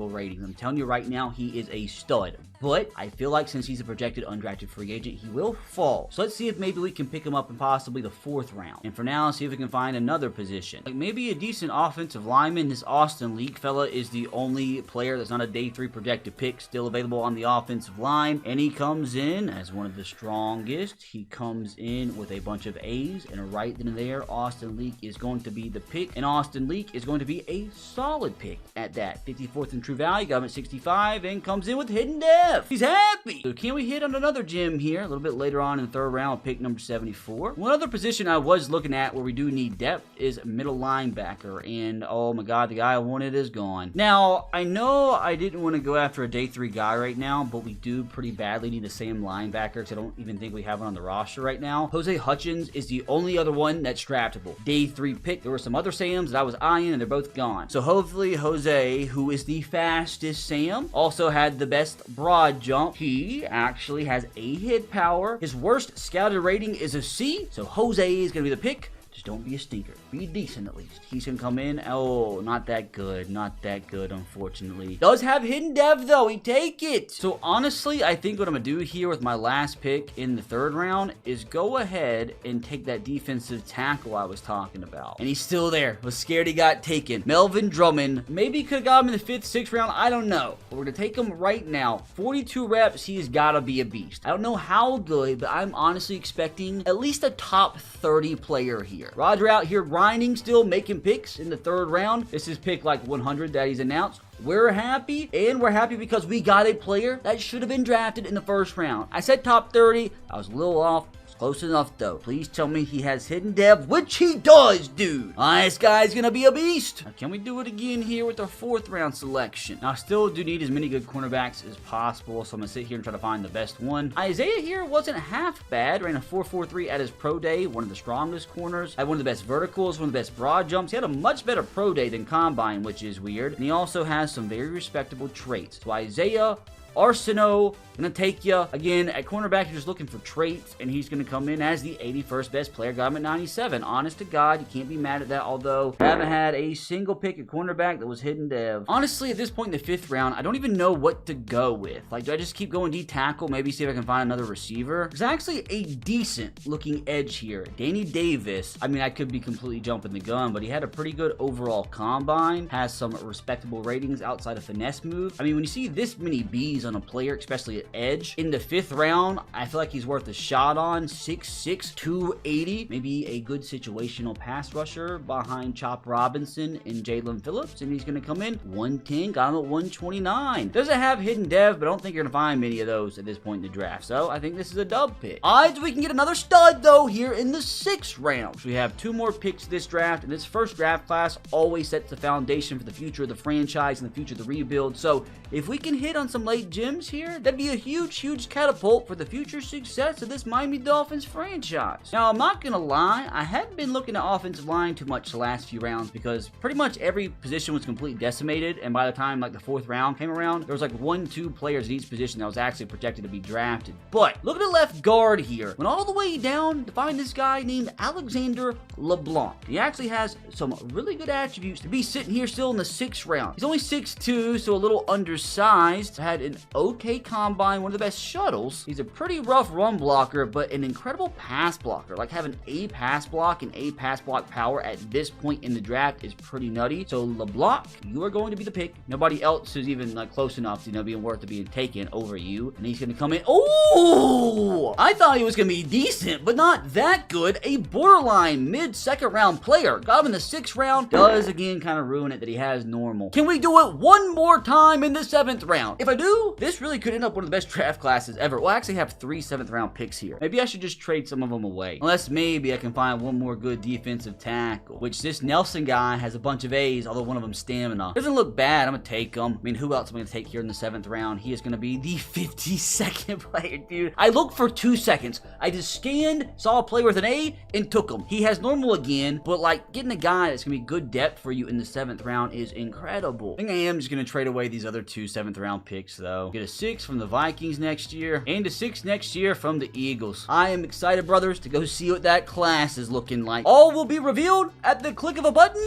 ratings. I'm telling you right now, he is a stud. But I feel like since he's a projected undrafted free agent, he will fall. So let's see if maybe we can pick him up in possibly the 4th round. And for now, see if we can find another position. Like maybe a decent offensive lineman. This Austin Leak fella is the only player that's not a day 3 projected pick still available on the offensive line. And he comes in as one of the strongest. He comes in with a bunch of A's. And right then and there, Austin Leak is going to be the pick. And Austin Leak is going to be a solid pick at that. 54th in true value. Got him at 65 and comes in with hidden depth. He's happy. So can we hit on another gem here a little bit later on in the 3rd round, pick number 74. One other position I was looking at where we do need depth is middle linebacker. And oh my God, the guy I wanted is gone. Now, I know I didn't want to go after a day 3 guy right now, but we do pretty badly need the same linebacker because I don't even think we have one on the roster right now. Jose Hutchins is the only other one that's draftable. Day 3 pick. There were some other Sams that I was eyeing and they're both gone. So hopefully Jose, who is the fastest Sam, also had the best broad jump. He actually has a hit power. His worst scouted rating is a C, so Jose is going to be the pick Just don't be a stinker. Be decent at least. He's gonna come in. Oh, not that good. Not that good, unfortunately. Does have hidden dev, though. He take it. So, honestly, I think what I'm gonna do here with my last pick in the 3rd round is go ahead and take that defensive tackle I was talking about. And he's still there. Was scared he got taken. Melvin Drummond. Maybe could have got him in the 5th, 6th round. I don't know. But we're gonna take him right now. 42 reps. He's gotta be a beast. I don't know how good, but I'm honestly expecting at least a top 30 player here. Roger out here grinding still, making picks in the 3rd round. This is pick like 100 that he's announced. We're happy, and we're happy because we got a player that should have been drafted in the 1st round. I said top 30. I was a little off. Close enough, though. Please tell me he has hidden dev, which he does, dude. This guy's gonna be a beast. Now, can we do it again here with our 4th round selection? Now, I still do need as many good cornerbacks as possible, so I'm gonna sit here and try to find the best one. Isaiah here wasn't half bad. Ran a 4.43 at his pro day. One of the strongest corners. Had one of the best verticals, one of the best broad jumps. He had a much better pro day than combine, which is weird. And he also has some very respectable traits. So Isaiah Arsenault, gonna take you. Again, at cornerback, you're just looking for traits, and he's gonna come in as the 81st best player. Got him at 97. Honest to God, you can't be mad at that, although I haven't had a single pick at cornerback that was hidden dev. Honestly, at this point in the 5th round, I don't even know what to go with. Like, do I just keep going D-tackle, maybe see if I can find another receiver? There's actually a decent-looking edge here. Danny Davis. I mean, I could be completely jumping the gun, but he had a pretty good overall combine. Has some respectable ratings outside of finesse move. I mean, when you see this many B's on a player, especially at edge, in the 5th round, I feel like he's worth a shot on. 6'6", 280. Maybe a good situational pass rusher behind Chop Robinson and Jalen Phillips, and he's going to come in 110. Got him at 129. Doesn't have hidden dev, but I don't think you're going to find many of those at this point in the draft, so I think this is a dub pick. Odds we can get another stud, though, here in the 6th round. So we have 2 more picks this draft, and this first draft class always sets the foundation for the future of the franchise and the future of the rebuild, so if we can hit on some late gems here, that'd be a huge catapult for the future success of this Miami Dolphins franchise. Now, I'm not gonna lie, I hadn't been looking at offensive line too much the last few rounds because pretty much every position was completely decimated, and by the time like the 4th round came around, there was like 1-2 players in each position that was actually projected to be drafted. But look at the left guard here. Went all the way down to find this guy named Alexander LeBlanc. He actually has some really good attributes to be sitting here still in the 6th round. He's only 6'2", so a little undersized. Had an okay combine, one of the best shuttles. He's a pretty rough run blocker, but an incredible pass blocker. Like, having a pass block and a pass block power at this point in the draft is pretty nutty. So LeBlanc, you are going to be the pick. Nobody else is even like close enough to, being worth being taken over you. And he's going to come in. Oh, I thought he was going to be decent, but not that good. A borderline mid-2nd round player. Got him in the 6th round. Does again kind of ruin it that he has normal. Can we do it one more time in the 7th round? If I do, this really could end up one of the best draft classes ever. We'll actually have 3 7th round picks here. Maybe I should just trade some of them away. Unless maybe I can find one more good defensive tackle, which this Nelson guy has a bunch of A's, although one of them stamina. Doesn't look bad. I'm going to take him. I mean, who else am I going to take here in the 7th round? He is going to be the 52nd player, dude. I looked for 2 seconds. I just scanned, saw a player with an A, and took him. He has normal again, but like getting a guy that's going to be good depth for you in the 7th round is incredible. I think I am just going to trade away these other 2 7th round picks, though. Get a 6 from the Vikings next year, and a 6 next year from the Eagles. I am excited, brothers, to go see what that class is looking like. All will be revealed at the click of a button.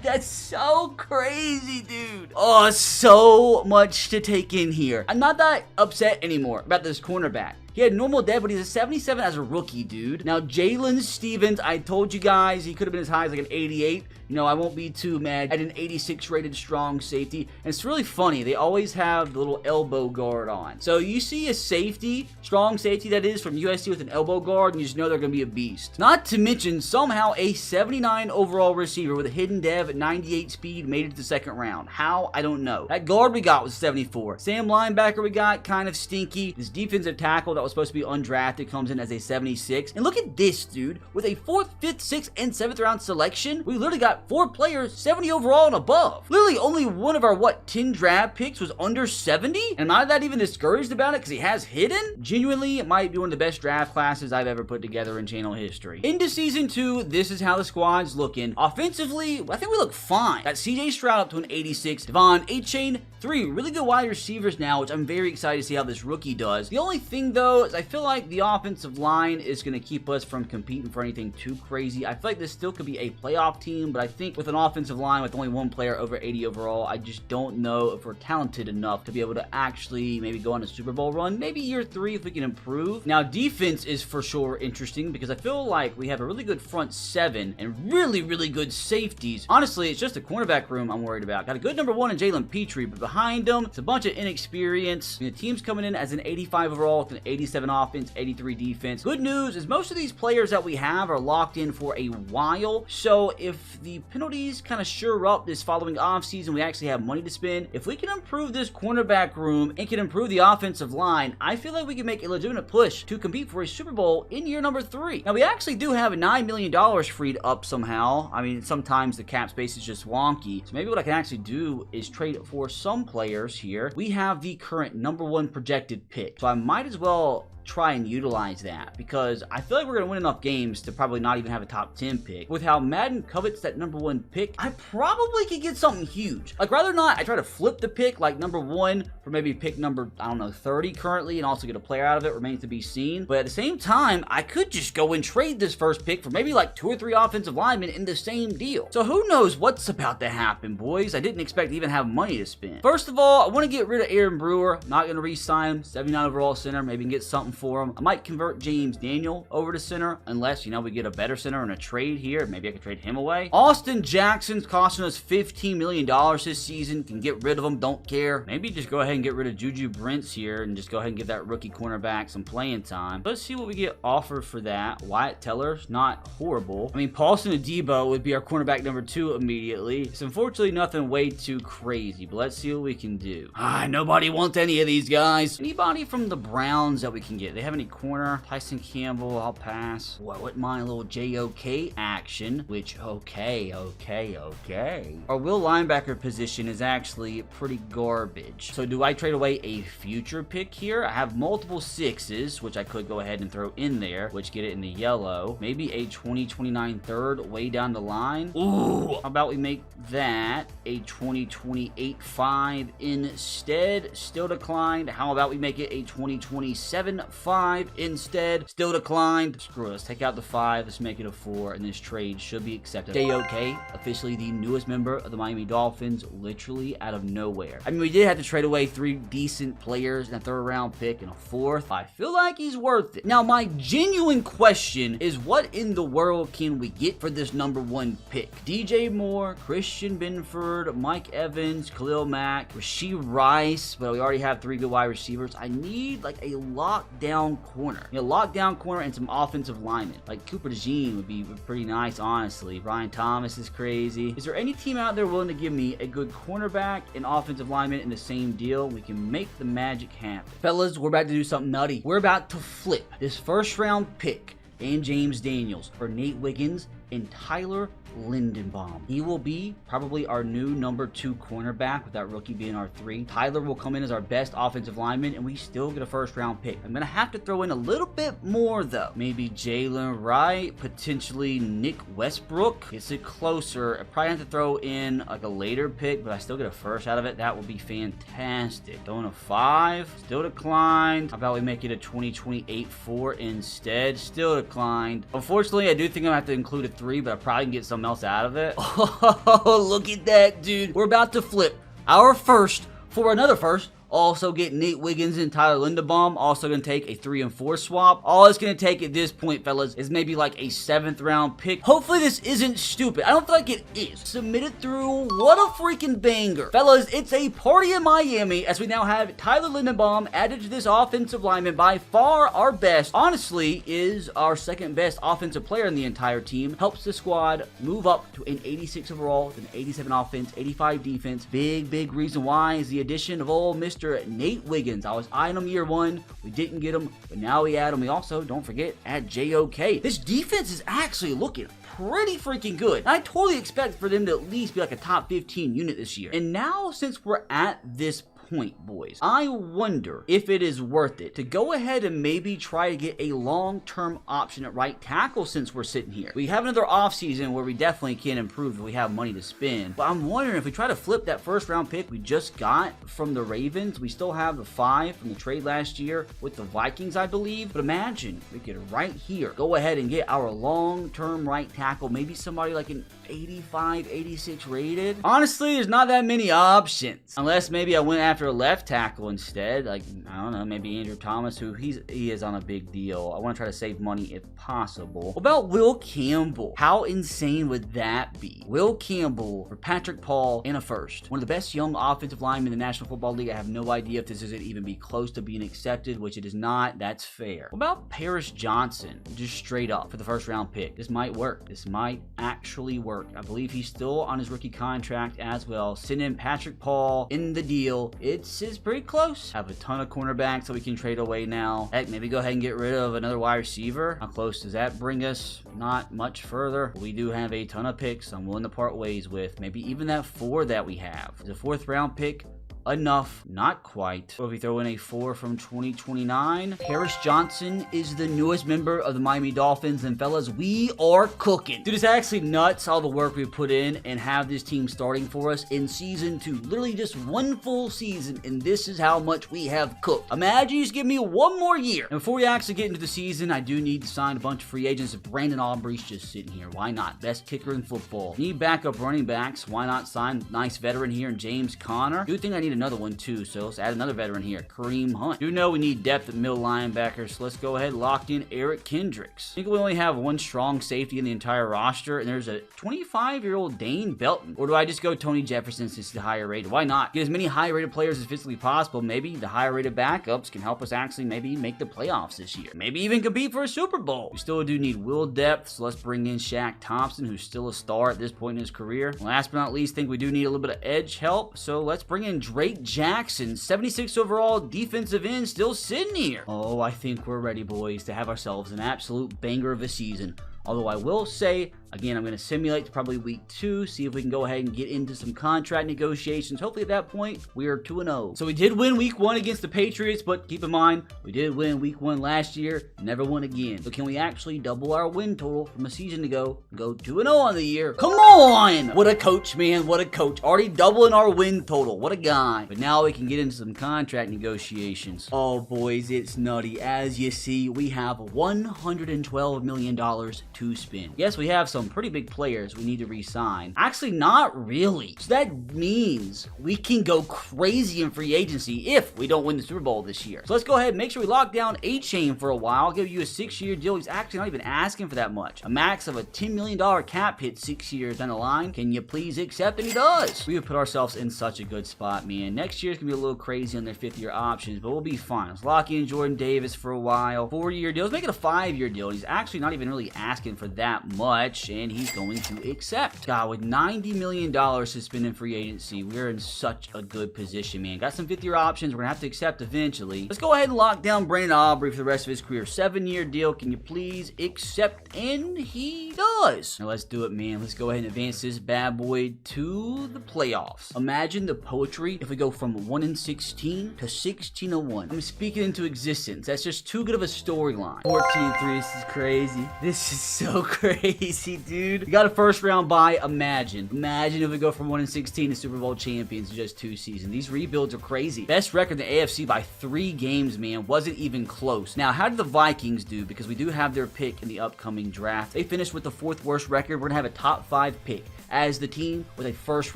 That's so crazy, dude. Oh, so much to take in here. I'm not that upset anymore about this cornerback. He had normal dev, but he's a 77 as a rookie, dude. Now, Jalen Stevens, I told you guys he could have been as high as like an 88. I won't be too mad at an 86 rated strong safety. And it's really funny. They always have the little elbow guard on. So you see a safety, strong safety that is, from USC with an elbow guard, and you just know they're going to be a beast. Not to mention, somehow a 79 overall receiver with a hidden dev at 98 speed made it to the 2nd round. How? I don't know. That guard we got was 74. Sam linebacker we got, kind of stinky. This defensive tackle that was supposed to be undrafted comes in as a 76. And look at this, dude. With a 4th, 5th, 6th, and 7th round selection, we literally got 4 players 70 overall and above. Literally only one of our 10 draft picks was under 70, and I'm not that even discouraged about it because he has hidden. Genuinely, it might be one of the best draft classes I've ever put together in channel history. Into season 2, this is how the squad's looking. Offensively, I think we look fine. Got CJ Stroud up to an 86, Devon Achane 3 really good wide receivers now, which I'm very excited to see how this rookie does. The only thing, though, is I feel like the offensive line is going to keep us from competing for anything too crazy. I feel like this still could be a playoff team, but I think with an offensive line with only one player over 80 overall, I just don't know if we're talented enough to be able to actually maybe go on a Super Bowl run. Maybe year 3 if we can improve. Now, defense is for sure interesting because I feel like we have a really good front 7 and really, really good safeties. Honestly, it's just the cornerback room I'm worried about. Got a good number 1 in Jalen Petrie, but behind them, it's a bunch of inexperience. The team's coming in as an 85 overall with an 87 offense, 83 defense. Good news is most of these players that we have are locked in for a while, so if the penalties kind of sure up this following offseason, we actually have money to spend. If we can improve this cornerback room and can improve the offensive line, I feel like we can make a legitimate push to compete for a Super Bowl in year number 3. Now, we actually do have $9 million freed up somehow. I mean, sometimes the cap space is just wonky, so maybe what I can actually do is trade for some players here. We have the current number 1 projected pick, so I might as well try and utilize that because I feel like we're going to win enough games to probably not even have a top 10 pick. With how Madden covets that number 1 pick, I probably could get something huge. Like, rather not I try to flip the pick like number 1 for maybe pick number, I don't know, 30 currently and also get a player out of it, remains to be seen. But at the same time, I could just go and trade this first pick for maybe like 2 or 3 offensive linemen in the same deal. So who knows what's about to happen, boys. I didn't expect to even have money to spend. First of all, I want to get rid of Aaron Brewer. Not going to re-sign him. 79 overall center. Maybe can get something for him. I might convert James Daniel over to center unless, you know, we get a better center in a trade here. Maybe I could trade him away. Austin Jackson's costing us $15 million this season. Can get rid of him. Don't care. Maybe just go ahead and get rid of Juju Brents here and just go ahead and give that rookie cornerback some playing time. Let's see what we get offered for that. Wyatt Teller's not horrible. I mean, Paulson Adebo would be our cornerback number 2 immediately. It's unfortunately nothing way too crazy, but let's see what we can do. Nobody wants any of these guys. Anybody from the Browns that we can get? They have any corner? Tyson Campbell, I'll pass. Well, I wouldn't mind a little JOK action, which, okay. Our will linebacker position is actually pretty garbage. So do I trade away a future pick here? I have multiple 6s, which I could go ahead and throw in there, which get it in the yellow. Maybe a 2029 third way down the line. Ooh, how about we make that a 2028 5 instead? Still declined. How about we make it a 2027 5 instead? Still declined. Screw it. Let's take out the 5. Let's make it a 4, and this trade should be accepted. JOK, officially the newest member of the Miami Dolphins, literally out of nowhere. I mean, we did have to trade away 3 decent players and a 3rd round pick and a 4th. I feel like he's worth it. Now, my genuine question is, what in the world can we get for this number 1 pick? DJ Moore, Christian Benford, Mike Evans, Khalil Mack, Rashee Rice, but we already have 3 good wide receivers. I need like a lockdown corner. A lockdown corner and some offensive linemen. Like Cooper DeJean would be pretty nice, honestly. Brian Thomas is crazy. Is there any team out there willing to give me a good cornerback and offensive lineman in the same deal? We can make the magic happen. Fellas, we're about to do something nutty. We're about to flip this 1st round pick and James Daniels for Nate Wiggins and Tyler Lindenbaum. He will be probably our new number 2 cornerback, with that rookie being our 3. Tyler will come in as our best offensive lineman, and we still get a 1st round pick. I'm going to have to throw in a little bit more, though. Maybe Jalen Wright, potentially Nick Westbrook. Gets it closer. I probably have to throw in like a later pick, but I still get a 1st out of it. That would be fantastic. Throwing a 5. Still declined. How about we make it a 2028 4 instead? Still declined. Unfortunately, I do think I'm going to have to include a 3, but I probably can get something else out of it. Oh, look at that, dude. We're about to flip our 1st for another 1st. Also get Nate Wiggins and Tyler Linderbaum. Also going to take a 3 and 4 swap. All it's going to take at this point, fellas, is maybe like a 7th round pick. Hopefully this isn't stupid. I don't feel like it is. Submitted through. What a freaking banger. Fellas, it's a party in Miami as we now have Tyler Linderbaum added to this offensive lineman. By far our best. Honestly, is our 2nd best offensive player in the entire team. Helps the squad move up to an 86 overall, an 87 offense, 85 defense. Big reason why is the addition of old Mr. Nate Wiggins. I was eyeing him year 1. We didn't get him, but now we add him. We also, don't forget, add JOK. This defense is actually looking pretty freaking good. I totally expect for them to at least be like a top 15 unit this year. And now, since we're at this point, boys. I wonder if it is worth it to go ahead and maybe try to get a long-term option at right tackle since we're sitting here. We have another offseason where we definitely can improve if we have money to spend. But I'm wondering if we try to flip that first-round pick we just got from the Ravens. We still have the 5 from the trade last year with the Vikings, I believe. But imagine we could right here go ahead and get our long-term right tackle, maybe somebody like an 85, 86 rated. Honestly, there's not that many options. Unless maybe I went after a left tackle instead. Like, I don't know, maybe Andrew Thomas, who he is on a big deal. I want to try to save money if possible. What about Will Campbell? How insane would that be? Will Campbell for Patrick Paul and a first. One of the best young offensive linemen in the National Football League. I have no idea if this isn't even be close to being accepted, which it is not. That's fair. What about Paris Johnson? Just straight up for the first round pick. This might work. This might actually work. I believe he's still on his rookie contract as well. Send in Patrick Paul in the deal. It's pretty close. Have a ton of cornerbacks that we can trade away now. Heck, maybe go ahead and get rid of another wide receiver. How close does that bring us? Not much further. We do have a ton of picks I'm willing to part ways with. Maybe even that 4 that we have. Is a 4th round pick enough? Not quite. What if we throw in a 4 from 2029? Paris Johnson is the newest member of the Miami Dolphins, and fellas, we are cooking. Dude, it's actually nuts all the work we put in and have this team starting for us in season 2. Literally just 1 full season, and this is how much we have cooked. Imagine you just give me 1 more year. And before we actually get into the season, I do need to sign a bunch of free agents. Brandon Aubrey's just sitting here. Why not? Best kicker in football. Need backup running backs. Why not sign a nice veteran here in James Conner? Do think I need another one too, so let's add another veteran here, Kareem Hunt. Do know we need depth at middle linebacker, so let's go ahead and lock in Eric Kendricks. I think we only have 1 strong safety in the entire roster, and there's a 25-year-old Dane Belton. Or do I just go Tony Jefferson since he's the higher rated? Why not? Get as many high-rated players as physically possible. Maybe the higher-rated backups can help us actually maybe make the playoffs this year. Maybe even compete for a Super Bowl. We still do need will depth, so let's bring in Shaq Thompson, who's still a star at this point in his career. Last but not least, think we do need a little bit of edge help, so let's bring in Drake Jackson, 76 overall defensive end, still sitting here. Oh, I think we're ready, boys, to have ourselves an absolute banger of a season. Although I will say, again, I'm going to simulate to probably week 2, see if we can go ahead and get into some contract negotiations. Hopefully at that point, we are 2-0. So we did win week 1 against the Patriots, but keep in mind, we did win week 1 last year, never won again. So can we actually double our win total from a season ago, go 2-0 on the year? Come on! What a coach, man, what a coach. Already doubling our win total, what a guy. But now we can get into some contract negotiations. Oh, boys, it's nutty. As you see, we have $112 million to spend. Yes, we have some pretty big players we need to re-sign. Actually, not really. So that means we can go crazy in free agency if we don't win the Super Bowl this year. So let's go ahead and make sure we lock down A-Chain for a while. I'll give you a 6-year deal. He's actually not even asking for that much. A max of a $10 million cap hit 6 years down the line. Can you please accept? And he does. We have put ourselves in such a good spot, man. Next year's gonna be a little crazy on their 5th-year options, but we'll be fine. Let's lock in Jordan Davis for a while. 4-year deal. Let's make it a 5-year deal. He's actually not even really asking for that much, and he's going to accept. God, with $90 million to spend in free agency, we're in such a good position, man. Got some 5th-year options we're gonna have to accept eventually. Let's go ahead and lock down Brandon Aubrey for the rest of his career. 7-year deal. Can you please accept? And he does. Now let's do it, man. Let's go ahead and advance this bad boy to the playoffs. Imagine the poetry if we go from 1-16 to 16-1. I'm speaking into existence. That's just too good of a storyline. 14-3. This is crazy. This is so crazy, dude. We got a 1st round bye. Imagine if we go from 1-16 to Super Bowl champions in just 2 seasons. These rebuilds are crazy. Best record in the AFC by 3 games, man. Wasn't even close. Now, how did the Vikings do? Because we do have their pick in the upcoming draft. They finished with the 4th worst record. We're gonna have a top 5 pick as the team with a 1st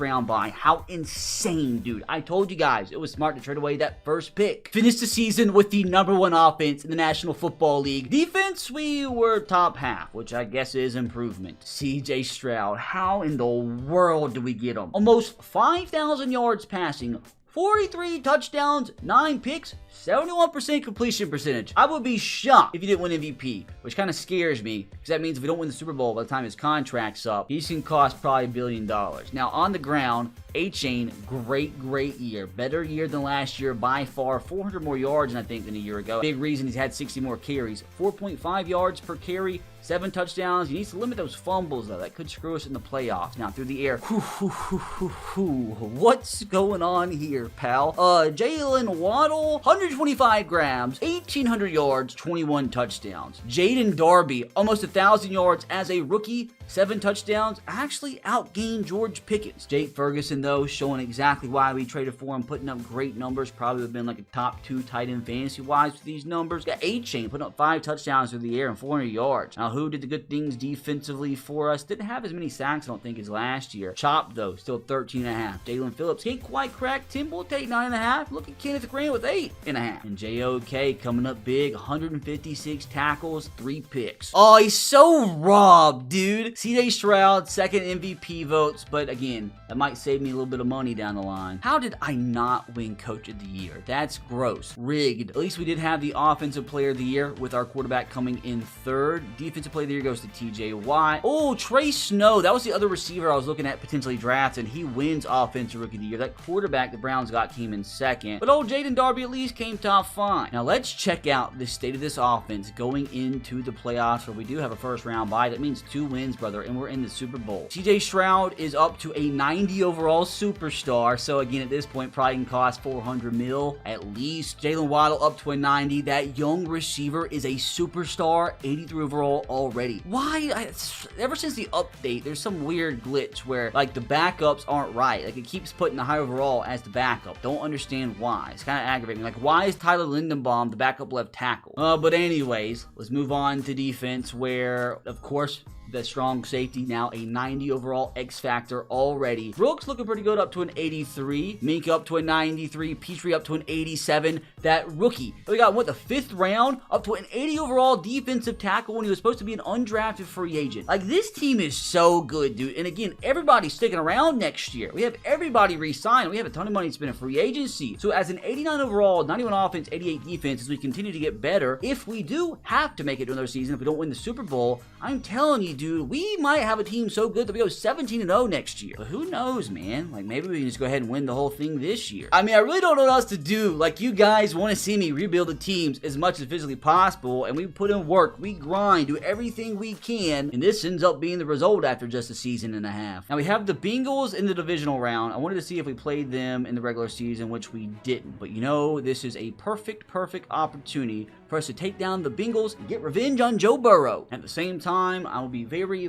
round bye. How insane, dude. I told you guys it was smart to trade away that 1st pick. Finished the season with the #1 offense in the National Football League. Defense, we were top half, which I guess is improvement. CJ Stroud, how in the world do we get him? Almost 5,000 yards passing, 43 touchdowns, 9 picks, 71% completion percentage. I would be shocked if he didn't win MVP, which kind of scares me, because that means if we don't win the Super Bowl by the time his contract's up, he's going to cost probably $1 billion. Now, on the ground, A-Chain, great year. Better year than last year by far. 400 more yards, I think, than a year ago. Big reason he's had 60 more carries. 4.5 yards per carry, 7 touchdowns. He needs to limit those fumbles, though. That could screw us in the playoffs. Now, through the air. What's going on here, pal? Jalen Waddle, 125 grams, 1,800 yards, 21 touchdowns. Jaden Darby, almost 1,000 yards as a rookie, 7 touchdowns. Actually outgained George Pickens. Jake Ferguson, though, showing exactly why we traded for him, putting up great numbers. Probably would have been like a top 2 tight end fantasy-wise with these numbers. Got A-Chain putting up 5 touchdowns through the air and 400 yards. Now, who did the good things defensively for us? Didn't have as many sacks, I don't think, as last year. Chop, though, still 13.5. Jalen Phillips can't quite crack. Tim will take 9.5. Look at Kenneth Grant with 8.5. And JOK coming up big, 156 tackles, 3 picks. Oh, he's so robbed, dude. CJ Stroud, 2nd MVP votes, but again, that might save me a little bit of money down the line. How did I not win Coach of the Year? That's gross. Rigged. At least we did have the Offensive Player of the Year with our quarterback coming in 3rd. Defensive Player of the Year goes to TJ Watt. Oh, Trey Snow. That was the other receiver I was looking at potentially drafting. He wins Offensive Rookie of the Year. That quarterback the Browns got came in 2nd. But old Jaden Darby at least came top 5. Now let's check out the state of this offense going into the playoffs where we do have a 1st round bye. That means 2 wins, brother, and we're in the Super Bowl. CJ Stroud is up to a 90 overall superstar. So again, at this point, probably can cost 400 mil at least. Jalen Waddle up to a 90. That young receiver is a superstar, 83 overall already. Why? Ever since the update, there's some weird glitch where like the backups aren't right. Like it keeps putting the high overall as the backup. Don't understand why. It's kind of aggravating. Like why is Tyler Lindenbaum the backup left tackle? But anyways, let's move on to defense where, of course, the strong safety, now a 90 overall X Factor already. Brooks looking pretty good, up to an 83. Mink up to a 93. Petrie up to an 87. That rookie, we got, what, the 5th round? Up to an 80 overall defensive tackle when he was supposed to be an undrafted free agent. Like, this team is so good, dude. And again, everybody's sticking around next year. We have everybody re-signed. We have a ton of money to spend in free agency. So as an 89 overall, 91 offense, 88 defense, as we continue to get better, if we do have to make it to another season, if we don't win the Super Bowl, I'm telling you, dude, we might have a team so good that we go 17-0 next year. But who knows, man? Like, maybe we can just go ahead and win the whole thing this year. I mean, I really don't know what else to do. Like, you guys want to see me rebuild the teams as much as physically possible, and we put in work, we grind, do everything we can, and this ends up being the result after just a season and a half. Now, we have the Bengals in the divisional round. I wanted to see if we played them in the regular season, which we didn't. But you know, this is a perfect opportunity for us to take down the Bengals and get revenge on Joe Burrow. At the same time, I will be very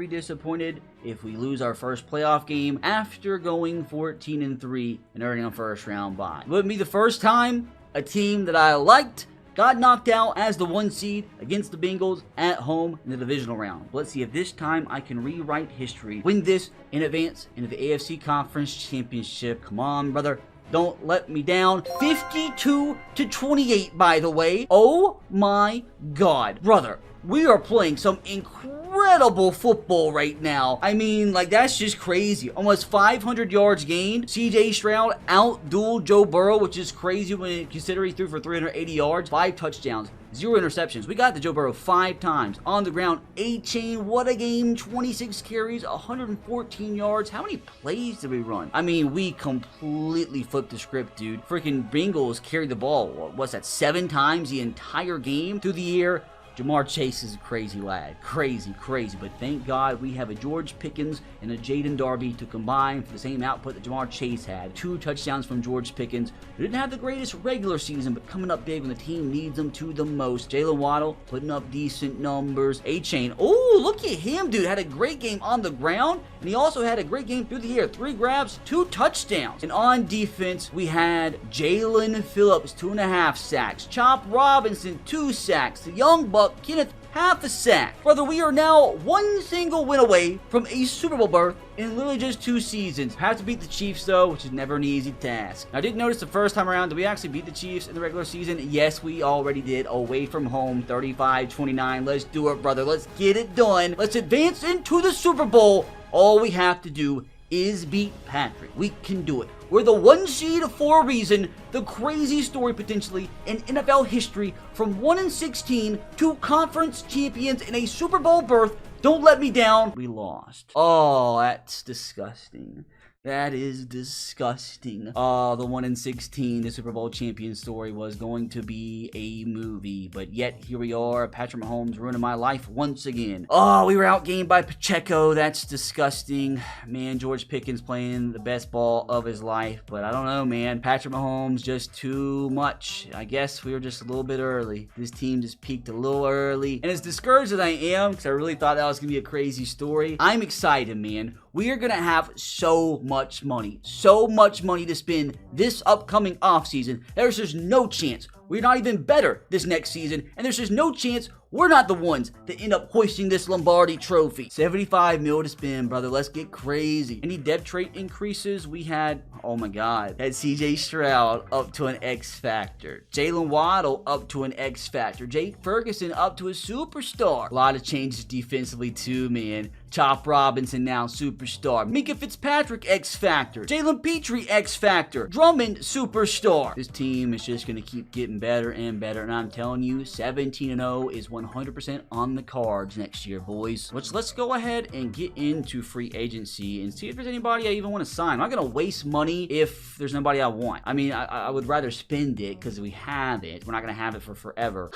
disappointed if we lose our first playoff game after going 14-3 and earning a 1st round bye. It wouldn't be the first time a team that I liked got knocked out as the 1 seed against the Bengals at home in the divisional round. Let's see if this time I can rewrite history, win this, and advance into the AFC Conference Championship. Come on, brother. Don't let me down. 52-28, by the way. Oh my God. Brother, we are playing some incredible football right now. I mean, like, that's just crazy. Almost 500 yards gained. CJ Stroud out-dueled Joe Burrow, which is crazy when you consider he threw for 380 yards, 5 touchdowns. 0 interceptions. We got to Joe Burrow 5 times. On the ground, A-Chain, what a game. 26 carries, 114 yards. How many plays did we run? I mean, we completely flipped the script, dude. Freaking Bengals carried the ball, what's that, 7 times the entire game through the air. Jamar Chase is a crazy lad. Crazy. But thank God we have a George Pickens and a Jaden Darby to combine for the same output that Jamar Chase had. 2 touchdowns from George Pickens. We didn't have the greatest regular season, but coming up big when the team needs them to the most. Jalen Waddle putting up decent numbers. A-Chain. Oh, look at him, dude. Had a great game on the ground, and he also had a great game through the air. 3 grabs, 2 touchdowns. And on defense, we had Jalen Phillips, 2.5 sacks. Chop Robinson, 2 sacks. The young buck, Kenneth, half a sack. Brother, we are now 1 single win away from a Super Bowl berth in literally just 2 seasons. Have to beat the Chiefs, though, which is never an easy task. Now, I did notice the first time around, did we actually beat the Chiefs in the regular season? Yes, we already did. Away from home, 35-29. Let's do it, brother. Let's get it done. Let's advance into the Super Bowl. All we have to do is beat Patrick. We can do it. We're the 1 seed for a reason. The crazy story potentially in NFL history, from 1-16 to conference champions in a Super Bowl berth. Don't let me down. We lost. Oh, that's disgusting. That is disgusting. Oh, the 1-16, the Super Bowl champion story was going to be a movie, but yet here we are. Patrick Mahomes ruining my life once again. Oh, we were outgained by Pacheco. That's disgusting. Man, George Pickens playing the best ball of his life, but I don't know, man. Patrick Mahomes just too much. I guess we were just a little bit early. This team just peaked a little early, and as discouraged as I am, because I really thought that was going to be a crazy story, I'm excited, man. We are going to have so much money to spend this upcoming offseason. There's just no chance we're not even better this next season, and there's just no chance we're not the ones that end up hoisting this Lombardi trophy. 75 mil to spend, brother. Let's get crazy. Any depth trait increases? We had, oh my God, had CJ Stroud up to an X factor. Jalen Waddle up to an X factor. Jake Ferguson up to a superstar. A lot of changes defensively too, man. Chop Robinson now superstar. Minka Fitzpatrick X factor. Jalen Petrie X factor. Drummond superstar. This team is just going to keep getting better and better, and I'm telling you, 17-0 is 100% on the cards next year, boys. Let's go ahead and get into free agency and see if there's anybody I even want to sign. I'm not going to waste money if there's nobody I want. I mean, I would rather spend it because we have it. We're not going to have it for forever.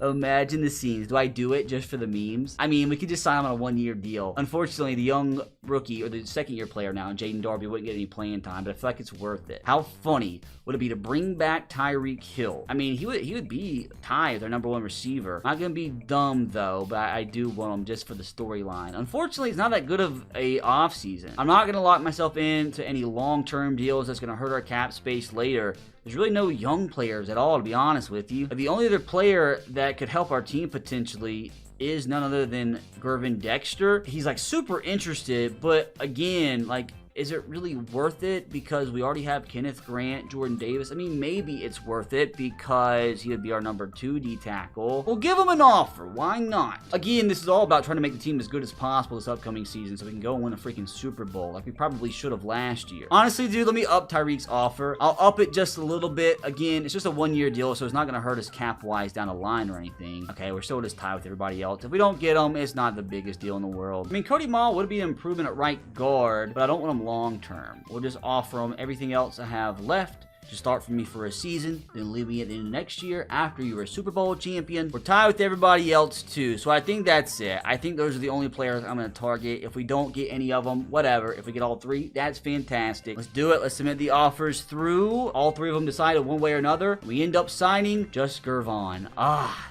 Imagine the scenes. Do I do it just for the memes? I mean, we could just sign him on a one-year deal. Unfortunately, the young rookie or the second-year player now, Jaden Darby, wouldn't get any playing time, but I feel like it's worth it. How funny would it be to bring back Tyreek Hill? I mean, he would be tied their number one receiver. Not gonna be dumb though, but I do want him just for the storyline. Unfortunately, it's not that good of a offseason. I'm not gonna lock myself into any long-term deals that's gonna hurt our cap space later. There's really no young players at all, to be honest with you. The only other player that could help our team potentially is none other than Gervin Dexter. He's like super interested, but again, like, is it really worth it because we already have Kenneth Grant, Jordan Davis? I mean, maybe it's worth it because he would be our number 2 D tackle. We'll give him an offer. Why not? Again, this is all about trying to make the team as good as possible this upcoming season so we can go and win a freaking Super Bowl like we probably should have last year. Honestly, dude, let me up Tyreek's offer. I'll up it just a little bit. Again, it's just a one-year deal, so it's not going to hurt us cap-wise down the line or anything. Okay, we're still just tied with everybody else. If we don't get him, it's not the biggest deal in the world. I mean, Cody Mall would be an improvement at right guard, but I don't want him long term. We'll just offer them everything else I have left. Just start for me for a season, then leave me at the end of next year after you're a Super Bowl champion. We're tied with everybody else too, so I think that's it. I think those are the only players I'm going to target. If we don't get any of them, whatever. If we get all 3, that's fantastic. Let's do it. Let's submit the offers through. All 3 of them decided one way or another. We end up signing just Gervon.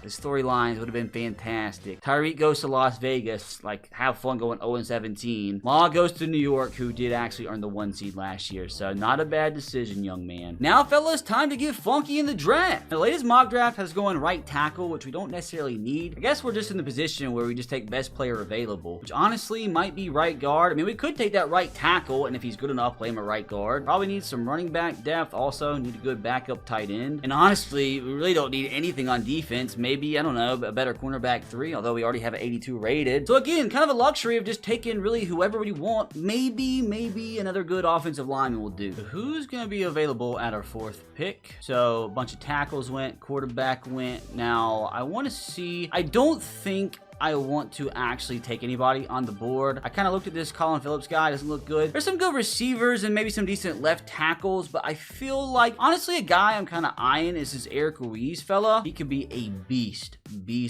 The storylines would have been fantastic. Tyreek goes to Las Vegas. Like, have fun going 0-17. Ma goes to New York, who did actually earn the 1 seed last year, so not a bad decision, young man. Now, fellas, time to get funky in the draft. The latest mock draft has going right tackle, which we don't necessarily need. I guess we're just in the position where we just take best player available, which honestly might be right guard. I mean, we could take that right tackle, and if he's good enough, play him at right guard. Probably need some running back depth. Also, need a good backup tight end. And honestly, we really don't need anything on defense. Maybe, I don't know, a better cornerback 3, although we already have an 82 rated. So again, kind of a luxury of just taking really whoever we want. Maybe another good offensive lineman will do. So who's going to be available at our 4th pick? So a bunch of tackles went, quarterback went. Now I want to see, I don't think I want to actually take anybody on the board. I kind of looked at this Colin Phillips guy. Doesn't look good. There's some good receivers and maybe some decent left tackles, but I feel like, honestly, a guy I'm kind of eyeing is this Eric Ruiz fella. He could be a beast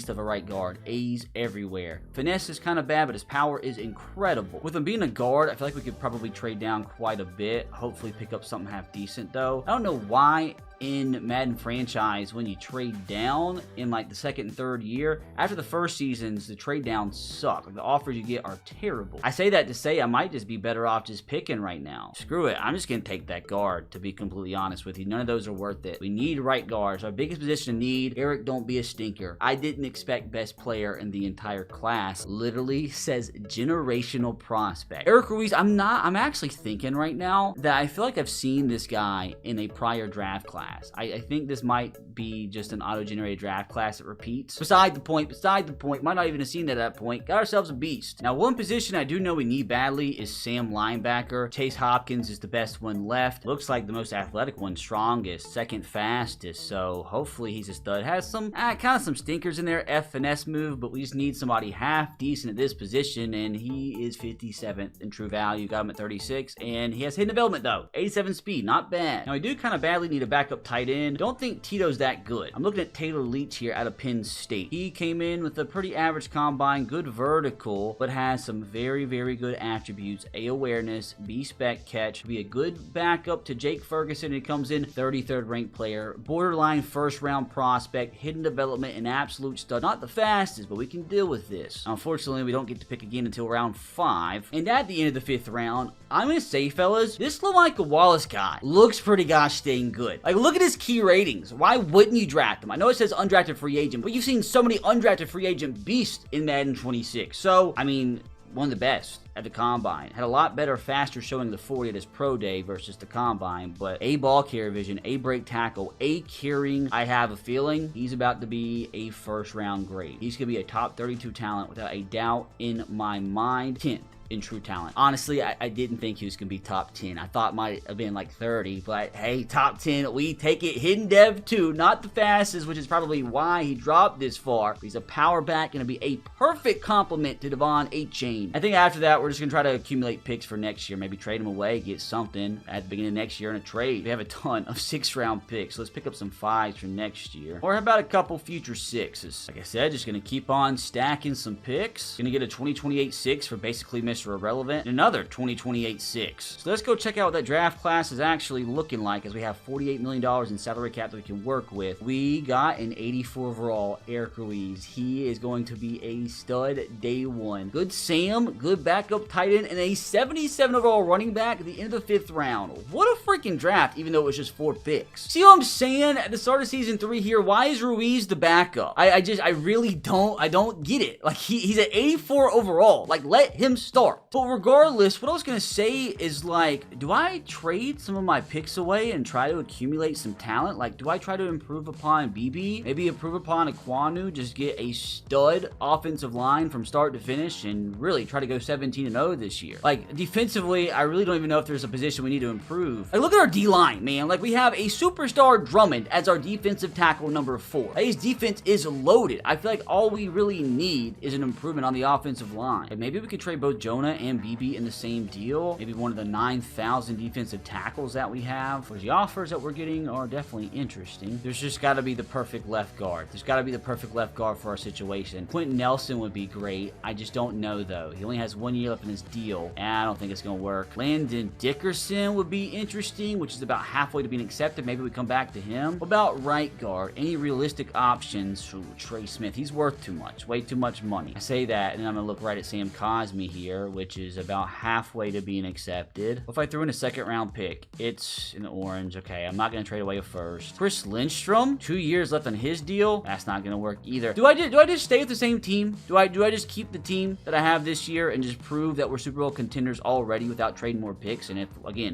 of a right guard. A's everywhere. Finesse is kind of bad, but his power is incredible. With him being a guard, I feel like we could probably trade down quite a bit. Hopefully pick up something half decent, though. I don't know why in Madden franchise, when you trade down in like the 2nd and 3rd year, after the first seasons, the trade downs suck. Like, the offers you get are terrible. I say that to say I might just be better off just picking right now. Screw it. I'm just going to take that guard, to be completely honest with you. None of those are worth it. We need right guards. Our biggest position of need, Eric, don't be a stinker. I didn't expect best player in the entire class. Literally says generational prospect. Eric Ruiz, I'm actually thinking right now that I feel like I've seen this guy in a prior draft class. class. I think this might be just an auto-generated draft class that repeats. Beside the point. Might not even have seen that at that point. Got ourselves a beast. Now, one position I do know we need badly is Sam linebacker. Chase Hopkins is the best one left. Looks like the most athletic one, strongest, second fastest. So hopefully he's a stud. Has some kind of some stinkers in there, finesse move, but we just need somebody half decent at this position, and he is 57th in true value. Got him at 36, and he has hidden development though. 87 speed, not bad. Now we do kind of badly need a backup tight end. Don't think Tito's that good. I'm looking at Taylor Leach here out of Penn State. He came in with a pretty average combine, good vertical, but has some very, very good attributes. A awareness, B spec catch, be a good backup to Jake Ferguson. He comes in 33rd ranked player, borderline first round prospect, hidden development, an absolute stud. Not the fastest, but we can deal with this. Unfortunately, we don't get to pick again until round 5. And at the end of the 5th round, I'm gonna say, fellas, this LaMichael Wallace guy looks pretty gosh dang good. Like, look at his key ratings. Why wouldn't you draft him? I know it says undrafted free agent, but you've seen so many undrafted free agent beasts in Madden 26. So, I mean, one of the best at the combine. Had a lot better, faster showing the 40 at his pro day versus the combine, but A, ball carrier vision, A, break tackle, A, carrying. I have a feeling he's about to be a first round grade. He's gonna be a top 32 talent without a doubt in my mind. 10th in true talent. Honestly, I didn't think he was going to be top 10. I thought might have been like 30, but hey, top 10, we take it. Hidden dev too, not the fastest, which is probably why he dropped this far. But he's a power back, going to be a perfect complement to Devon A-Chain. I think after that, we're just going to try to accumulate picks for next year. Maybe trade him away, get something at the beginning of next year in a trade. We have a ton of 6th-round picks, so let's pick up some 5s for next year. Or how about a couple future 6s? Like I said, just going to keep on stacking some picks. Going to get a 2028 6 for basically Mr. Irrelevant, and another 2028 6. So let's go check out what that draft class is actually looking like, as we have $48 million in salary cap that we can work with. We got an 84 overall Eric Ruiz. He is going to be a stud day one. Good Sam, good backup tight end, and a 77 overall running back at the end of the 5th round. What a freaking draft, even though it was just 4 picks. See what I'm saying? At the start of season 3 here, why is Ruiz the backup? I really don't get it. Like, he's at 84 overall. Like, let him start. But regardless, what I was going to say is, like, do I trade some of my picks away and try to accumulate some talent? Like, do I try to improve upon BB? Maybe improve upon Aquanu, just get a stud offensive line from start to finish and really try to go 17-0 this year. Like, defensively, I really don't even know if there's a position we need to improve. Like, look at our D-line, man. Like, we have a superstar Drummond as our defensive tackle number 4. His defense is loaded. I feel like all we really need is an improvement on the offensive line. Like, maybe we could trade both Jonah and BB in the same deal. Maybe one of the 9,000 defensive tackles that we have. Because the offers that we're getting are definitely interesting. There's just got to be the perfect left guard. There's got to be the perfect left guard for our situation. Quentin Nelson would be great. I just don't know, though. He only has 1 year left in his deal, and I don't think it's going to work. Landon Dickerson would be interesting, which is about halfway to being accepted. Maybe we come back to him. What about right guard? Any realistic options? Ooh, Trey Smith. He's worth too much. Way too much money. I say that, and then I'm going to look right at Sam Cosmi here, which is about halfway to being accepted. If I threw in a 2nd-round pick, it's in the orange. Okay, I'm not going to trade away a 1st. Chris Lindstrom, 2 years left on his deal. That's not going to work either. Do I just stay with the same team? Do I just keep the team that I have this year and just prove that we're Super Bowl contenders already without trading more picks? And if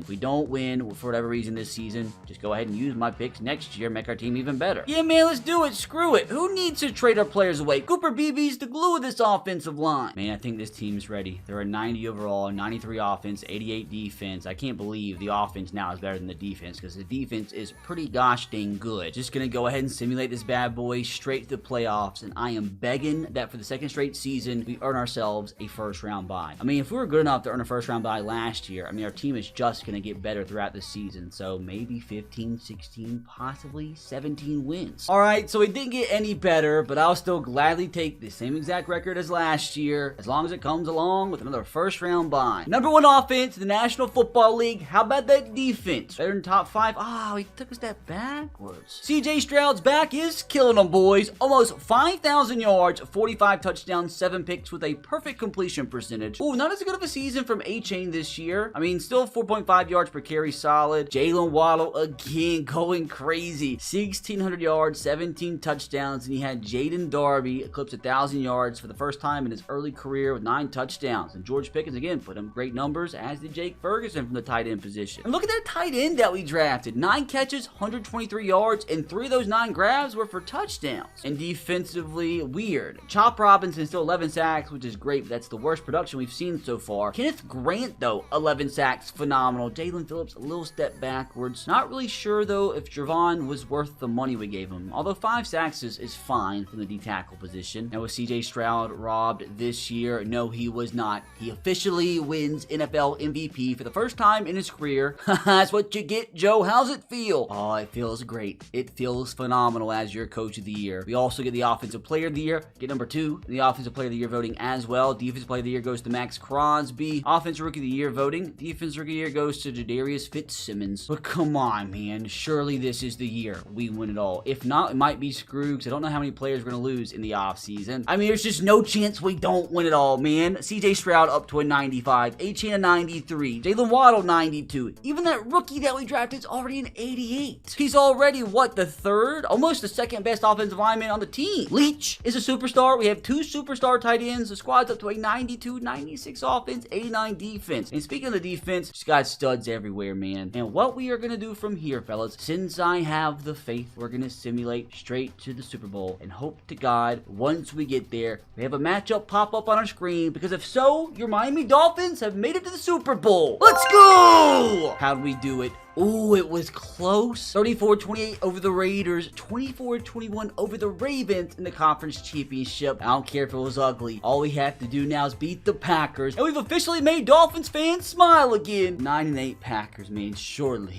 we don't win for whatever reason this season, just go ahead and use my picks next year, make our team even better. Yeah, man, let's do it. Screw it. Who needs to trade our players away? Cooper Beebe's the glue of this offensive line. Man, I think this team's ready. They're a 90 overall, 93 offense, 88 defense. I can't believe the offense now is better than the defense, because the defense is pretty gosh dang good. Just gonna go ahead and simulate this bad boy straight to the playoffs, and I am begging that for the 2nd straight season, we earn ourselves a 1st-round bye. I mean, if we were good enough to earn a 1st-round bye last year, I mean, our team is just gonna get better throughout the season, so maybe 15, 16, possibly 17 wins. Alright, so it didn't get any better, but I'll still gladly take the same exact record as last year, as long as it comes along with another 1st-round bye. Number 1 offense in the National Football League. How about that defense? Better than top 5? Oh, he took a step backwards. CJ Stroud's back is killing them, boys. Almost 5,000 yards, 45 touchdowns, 7 picks with a perfect completion percentage. Ooh, not as good of a season from A-Chain this year. I mean, still 4.5 yards per carry, solid. Jalen Waddle again going crazy. 1,600 yards, 17 touchdowns, and he had Jaden Darby eclipse 1,000 yards for the first time in his early career with 9 touchdowns. touchdowns. And George Pickens, again, put up great numbers, as did Jake Ferguson from the tight end position. And look at that tight end that we drafted. 9 catches, 123 yards, and 3 of those 9 grabs were for touchdowns. And defensively, weird. Chop Robinson still 11 sacks, which is great, but that's the worst production we've seen so far. Kenneth Grant, though, 11 sacks, phenomenal. Jalen Phillips, a little step backwards. Not really sure, though, if Javon was worth the money we gave him. Although 5 sacks is fine from the D-tackle position. Now, was CJ Stroud robbed this year? No, he was not. He officially wins NFL MVP for the first time in his career. That's what you get, Joe. How's it feel? Oh, it feels great. It feels phenomenal as your coach of the year. We also get the Offensive Player of the Year. Get number 2 in the Offensive Player of the Year voting as well. Defensive Player of the Year goes to Max Crosby. Offensive Rookie of the Year voting. Defensive Rookie of the Year goes to Jadarius Fitzsimmons. But come on, man. Surely this is the year we win it all. If not, it might be screwed because I don't know how many players we're going to lose in the offseason. I mean, there's just no chance we don't win it all, man. CJ Stroud up to a 95. A-Chain a 93. Jalen Waddle 92. Even that rookie that we drafted is already an 88. He's already, what, the 3rd? Almost the 2nd best offensive lineman on the team. Leach is a superstar. We have 2 superstar tight ends. The squad's up to a 92, 96 offense, 89 defense. And speaking of the defense, just got studs everywhere, man. And what we are going to do from here, fellas, since I have the faith, we're going to simulate straight to the Super Bowl and hope to God, once we get there, we have a matchup pop up on our screen, because if so, your Miami Dolphins have made it to the Super Bowl. Let's go! How do we do it? Ooh, it was close. 34-28 over the Raiders. 24-21 over the Ravens in the conference championship. I don't care if it was ugly. All we have to do now is beat the Packers. And we've officially made Dolphins fans smile again. 9-8 Packers, man. Surely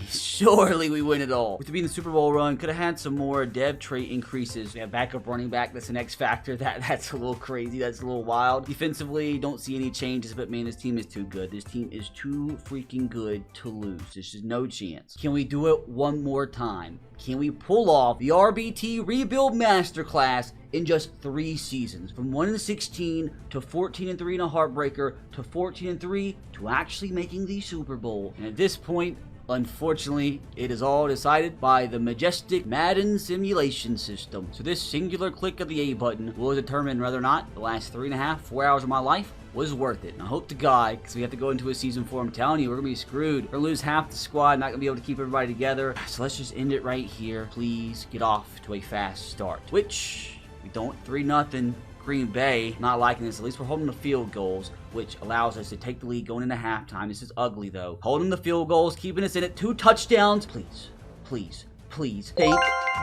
we win it all. With it being the Super Bowl run, could have had some more dev trait increases. We have backup running back. That's an X factor. That's a little crazy. That's a little wild. Defensively, don't see any changes, but man, this team is too good. This team is too freaking good to lose. There's just no chance. Can we do it one more time? Can we pull off the RBT Rebuild Masterclass in just 3 seasons? From 1-16 to 14-3 and a heartbreaker to 14-3 to actually making the Super Bowl. And at this point, unfortunately, it is all decided by the majestic Madden simulation system. So this singular click of the A button will determine whether or not the last 3.5, 4 hours of my life was worth it. And I hope to God, because we have to go into a season 4, I'm telling you, we're going to be screwed. We're going to lose half the squad, not going to be able to keep everybody together. So let's just end it right here. Please get off to a fast start. Which, we don't 3-0 Green Bay. Not liking this. At least we're holding the field goals, which allows us to take the lead going into halftime. This is ugly, though. Holding the field goals, keeping us in it. 2 touchdowns. Please, please, please. Thank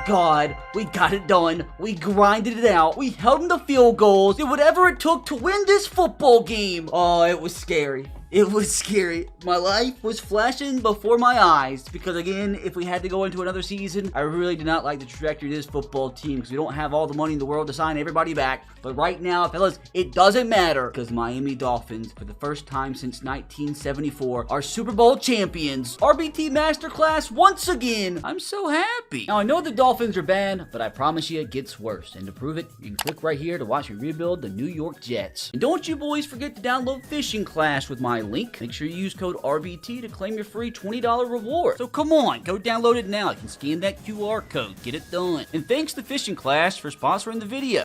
God we got it done. We grinded it out. We held them to field goals. Did whatever it took to win this football game. Oh, it was scary. It was scary. My life was flashing before my eyes because, again, if we had to go into another season, I really did not like the trajectory of this football team because we don't have all the money in the world to sign everybody back. But right now, fellas, it doesn't matter because Miami Dolphins, for the first time since 1974, are Super Bowl champions. RBT Masterclass once again. I'm so happy. Now, I know the Dolphins are bad, but I promise you it gets worse. And to prove it, you can click right here to watch me rebuild the New York Jets. And don't you boys forget to download Fishing Clash with my link. Make sure you use code RBT to claim your free $20 reward. So come on, go download it now. You can scan that QR code. Get it done. And thanks to Fishing Clash for sponsoring the video.